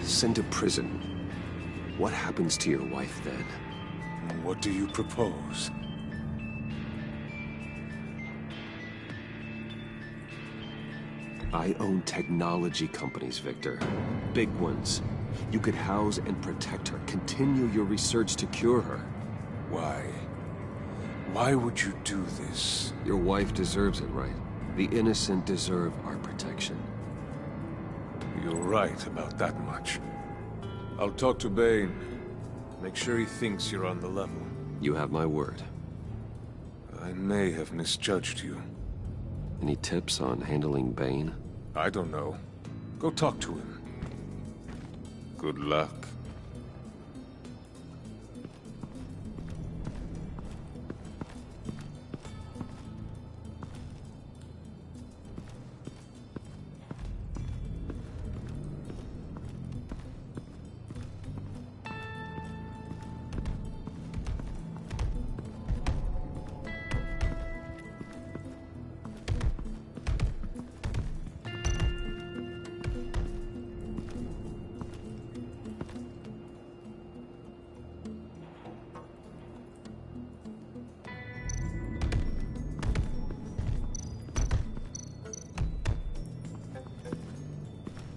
Sent to prison? What happens to your wife then? What do you propose? I own technology companies, Victor. Big ones. You could house and protect her. Continue your research to cure her. Why? Why would you do this? Your wife deserves it, right? The innocent deserve our protection. You're right about that much. I'll talk to Bane. Make sure he thinks you're on the level. You have my word. I may have misjudged you. Any tips on handling Bane? I don't know. Go talk to him. Good luck.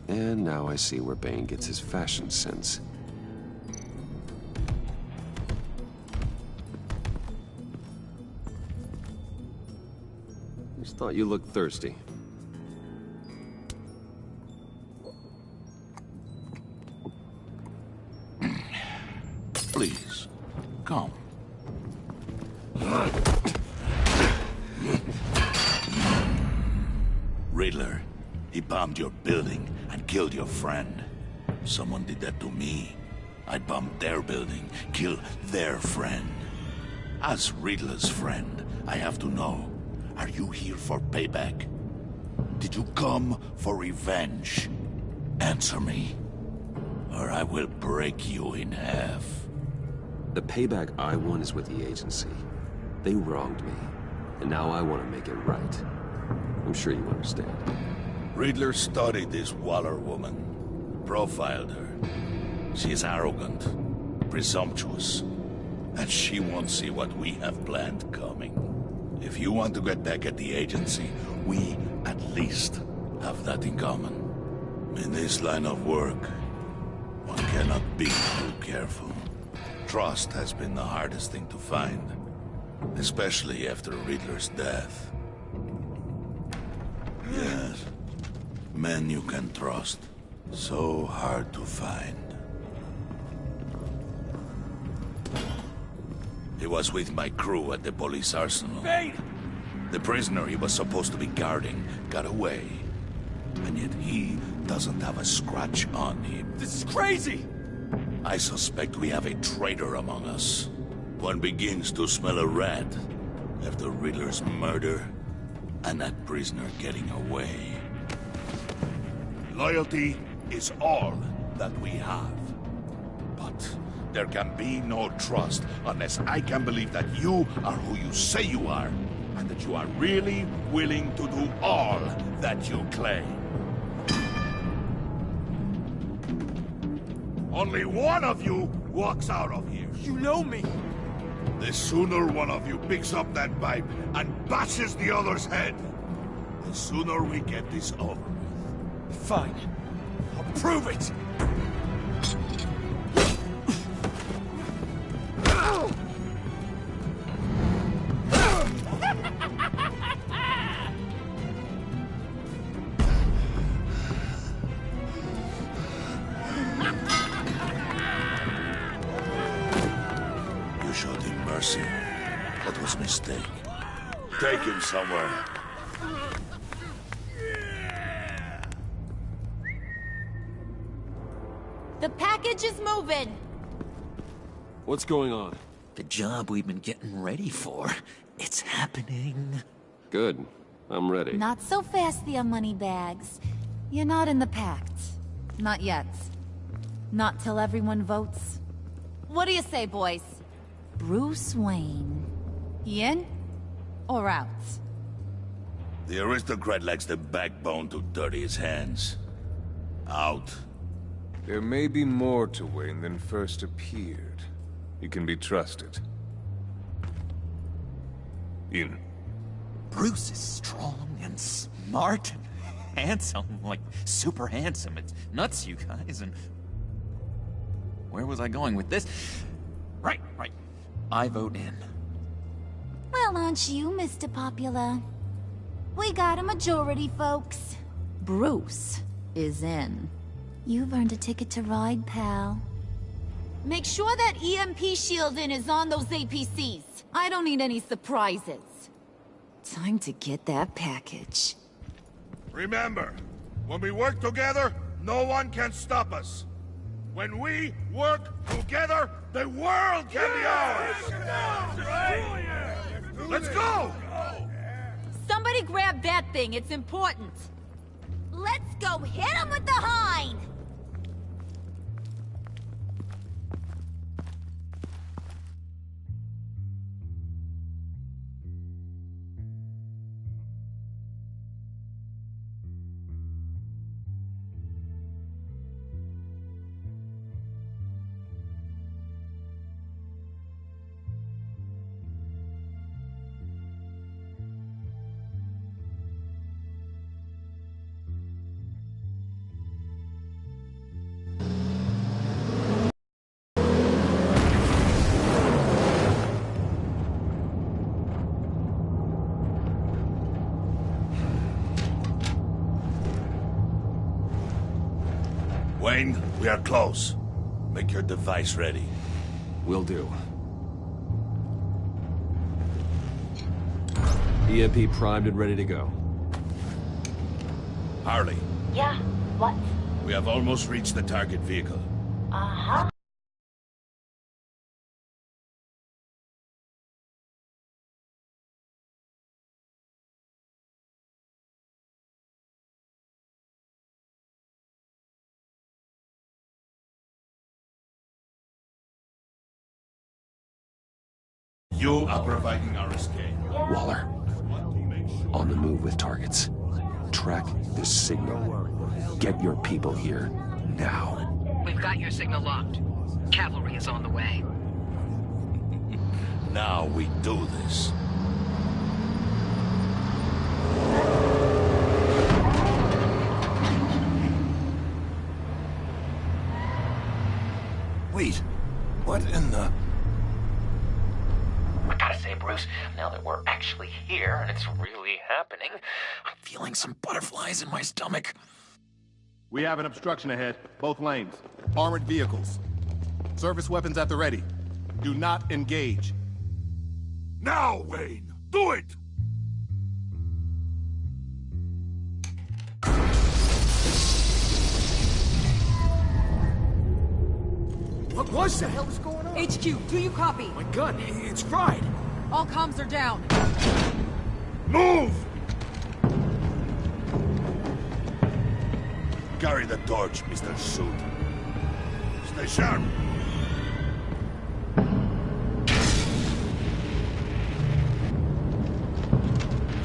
And now I see where Bane gets his fashion sense. Just thought you looked thirsty. Riddler, he bombed your building and killed your friend. Someone did that to me. I'd bomb their building, kill their friend. As Riddler's friend, I have to know, are you here for payback? Did you come for revenge? Answer me, or I will break you in half. The payback I want is with the agency. They wronged me, and now I want to make it right. I'm sure you understand. Riddler studied this Waller woman, profiled her. She is arrogant, presumptuous, and she won't see what we have planned coming. If you want to get back at the agency, we at least have that in common. In this line of work, one cannot be too careful. Trust has been the hardest thing to find, especially after Riddler's death. Yes, men you can trust. So hard to find. He was with my crew at the police arsenal. Bane! The prisoner he was supposed to be guarding got away. And yet he doesn't have a scratch on him. This is crazy! I suspect we have a traitor among us. One begins to smell a rat after Riddler's murder and that prisoner getting away. Loyalty is all that we have. But there can be no trust unless I can believe that you are who you say you are, and that you are really willing to do all that you claim. Only one of you walks out of here. You know me. The sooner one of you picks up that pipe and bashes the other's head, the sooner we get this over with. Fine. I'll prove it! You showed him mercy. That was a mistake. Take him somewhere. The package is moving! What's going on? The job we've been getting ready for. It's happening. Good. I'm ready. Not so fast, the Moneybags. You're not in the pact. Not yet. Not till everyone votes. What do you say, boys? Bruce Wayne. He in? Or out? The aristocrat lacks the backbone to dirty his hands. Out. There may be more to Wayne than first appeared. He can be trusted. In. Bruce is strong and smart and handsome, like super handsome. It's nuts, you guys, and... Where was I going with this? Right. I vote in. Well, aren't you, Mr. Popular? We got a majority, folks. Bruce is in. You've earned a ticket to ride, pal. Make sure that EMP shielding is on those APCs. I don't need any surprises. Time to get that package. Remember, when we work together, no one can stop us. When we work together, the world can be ours! Let's go! Somebody grab that thing, it's important. Let's go hit him with the hind! Wayne, we are close. Make your device ready. Will do. EMP primed and ready to go. Harley, Yeah, what? we have almost reached the target vehicle. Uh-huh. You are providing our escape. Waller, on the move with targets. Track this signal. Get your people here, now. We've got your signal locked. Cavalry is on the way. Now we do this. Wait, what in the... I gotta say, Bruce, now that we're actually here and it's really happening, I'm feeling some butterflies in my stomach. We have an obstruction ahead, both lanes. Armored vehicles. Service weapons at the ready. Do not engage. Now, Wayne! Do it! What was that? What the hell is going on? HQ, do you copy? My gun, it's fried. All comms are down. Move! Carry the torch, Mr. Suit. Stay sharp.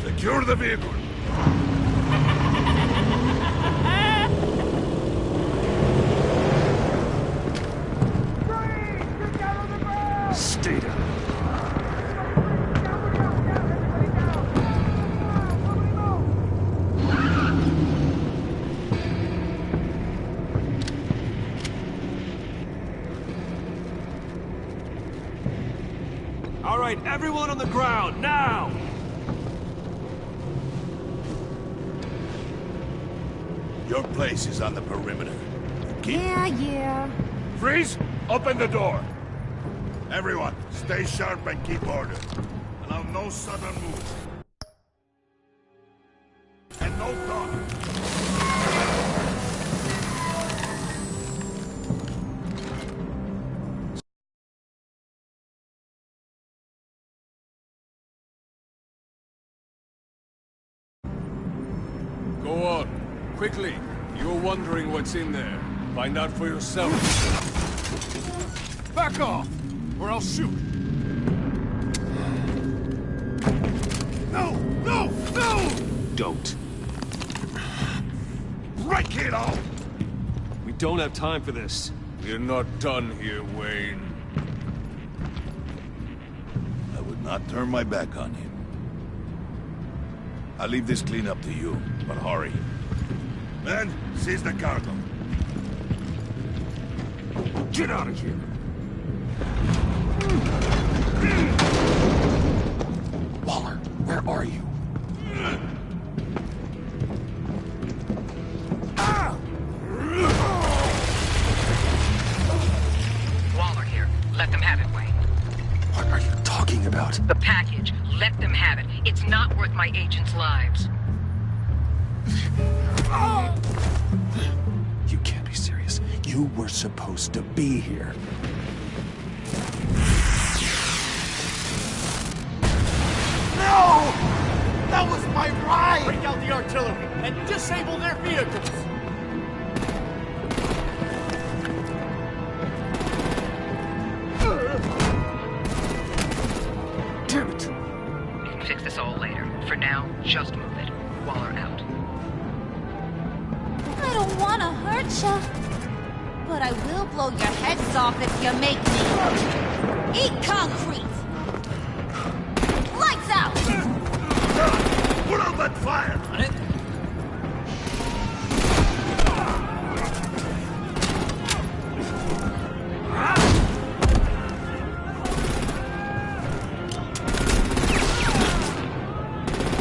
Secure the vehicle. Stay down. All right, everyone on the ground, now! Your place is on the perimeter. Yeah. Freeze! Open the door! Everyone, stay sharp and keep order. Allow no sudden moves. And no talk. Go on. Quickly. You're wondering what's in there. Find out for yourself. Back off, or I'll shoot. No! No! No! Don't. Break it all! We don't have time for this. We're not done here, Wayne. I would not turn my back on him. I'll leave this cleanup to you, but hurry. Men, seize the cargo. Get out of here! Waller, where are you? Waller here. Let them have it, Wayne. What are you talking about? The package. Let them have it. It's not worth my agents' lives. You can't be serious. You were supposed to be here. No! That was my ride! Bring out the artillery and disable their vehicles! Damn it! We can fix this all later. For now, just move it. Waller out. I don't want to hurt ya, but I will blow your heads off if you make me. Eat concrete! Lights out! Put out that fire! On it?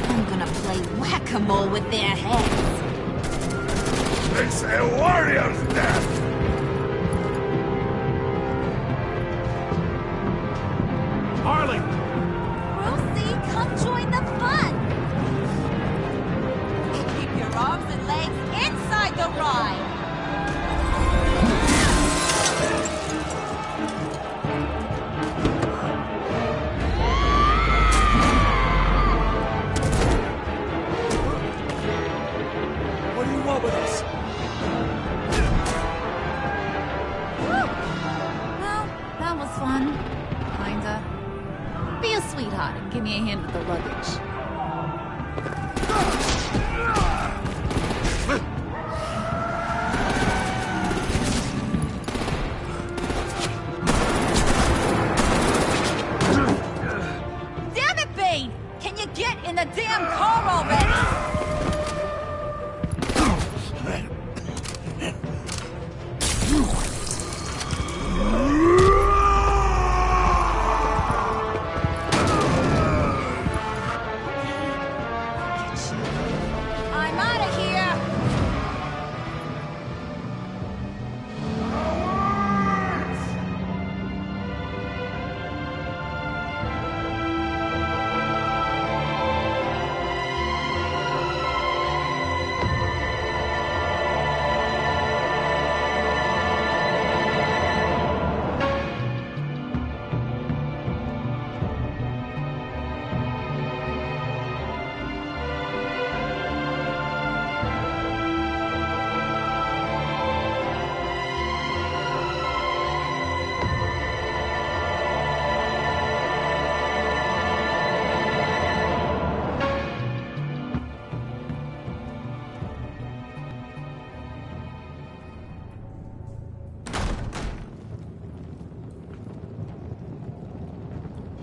I'm gonna play whack-a-mole with their heads. It's a warrior's death! Harley! Brucey, come join the fun! Keep your arms and legs with us. Woo! Well, that was fun. Kinda. Be a sweetheart and give me a hand with the luggage. Damn it, Bane! Can you get in the damn car already? I'm out of here!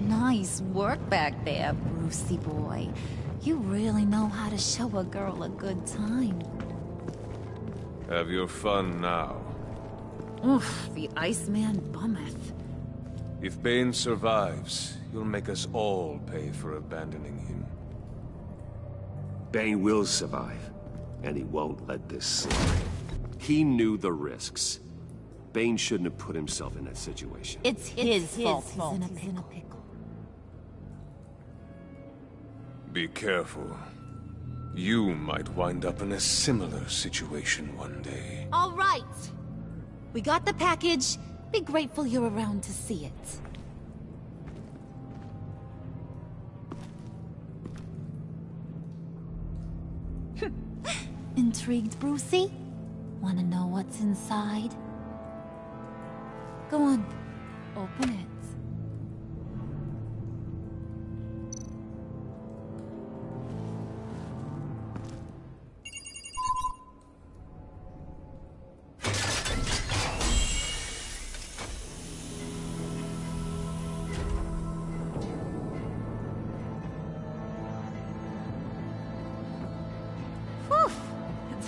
Nice work back there, Brucey boy. You really know how to show a girl a good time. Have your fun now. Oof, the Iceman bummeth. If Bane survives, you'll make us all pay for abandoning him. Bane will survive, and he won't let this slide. He knew the risks. Bane shouldn't have put himself in that situation. It's his fault. He's in a pickle. Be careful. You might wind up in a similar situation one day. All right. We got the package. Be grateful you're around to see it. Intrigued, Brucey? Wanna know what's inside? Go on. Open it.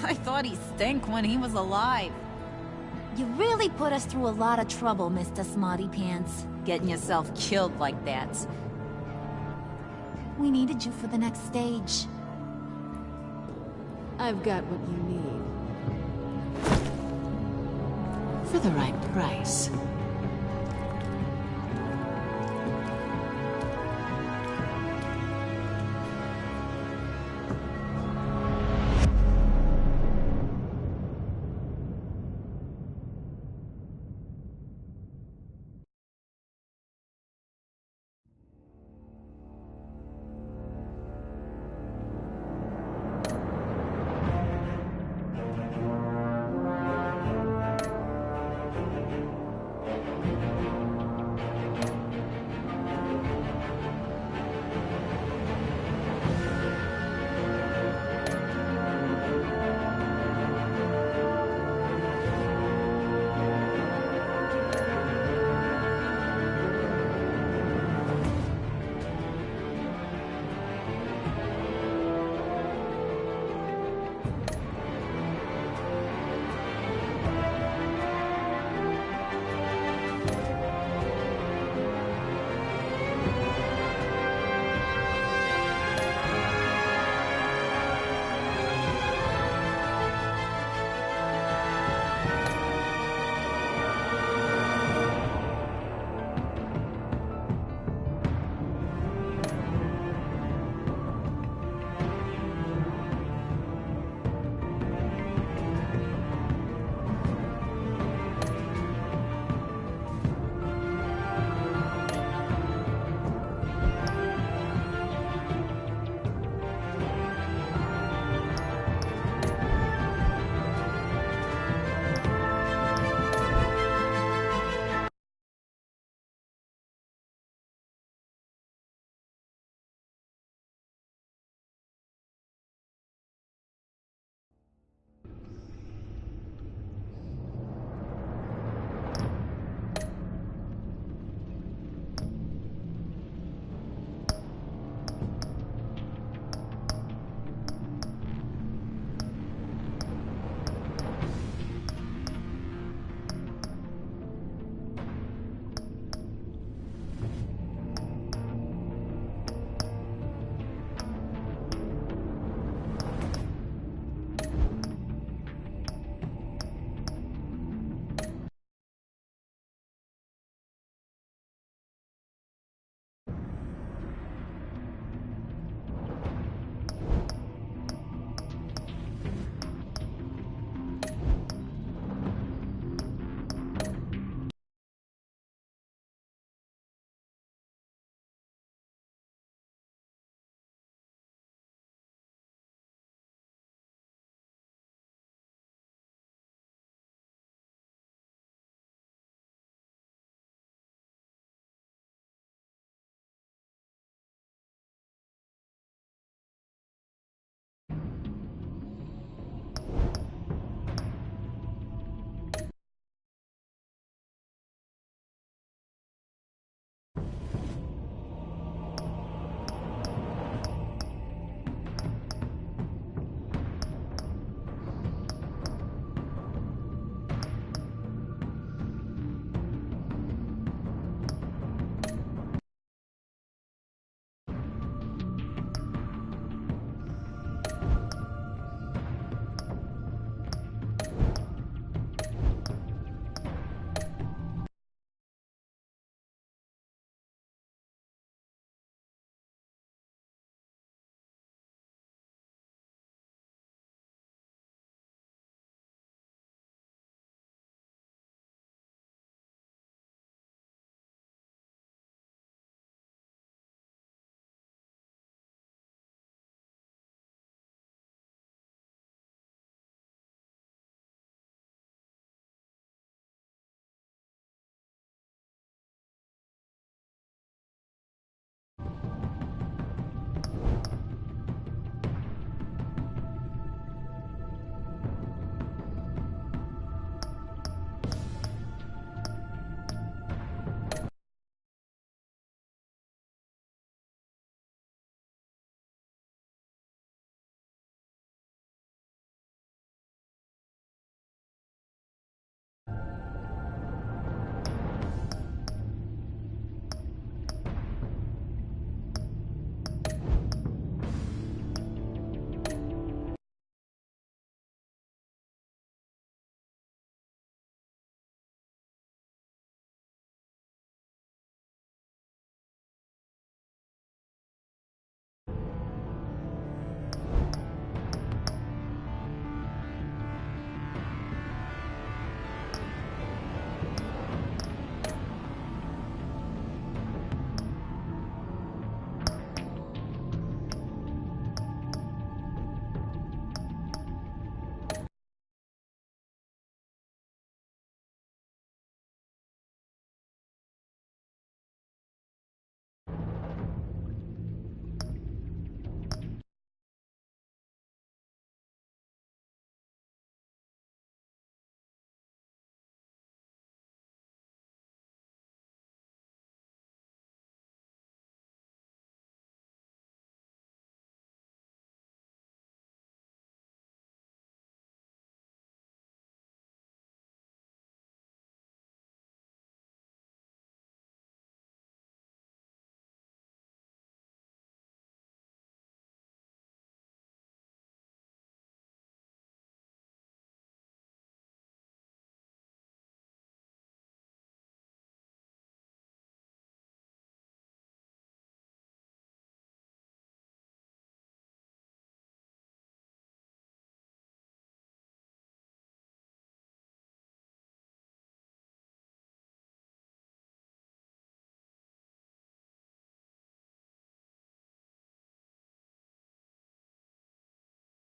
I thought he stank when he was alive. You really put us through a lot of trouble, Mr. Smarty Pants. Getting yourself killed like that. We needed you for the next stage. I've got what you need. For the right price.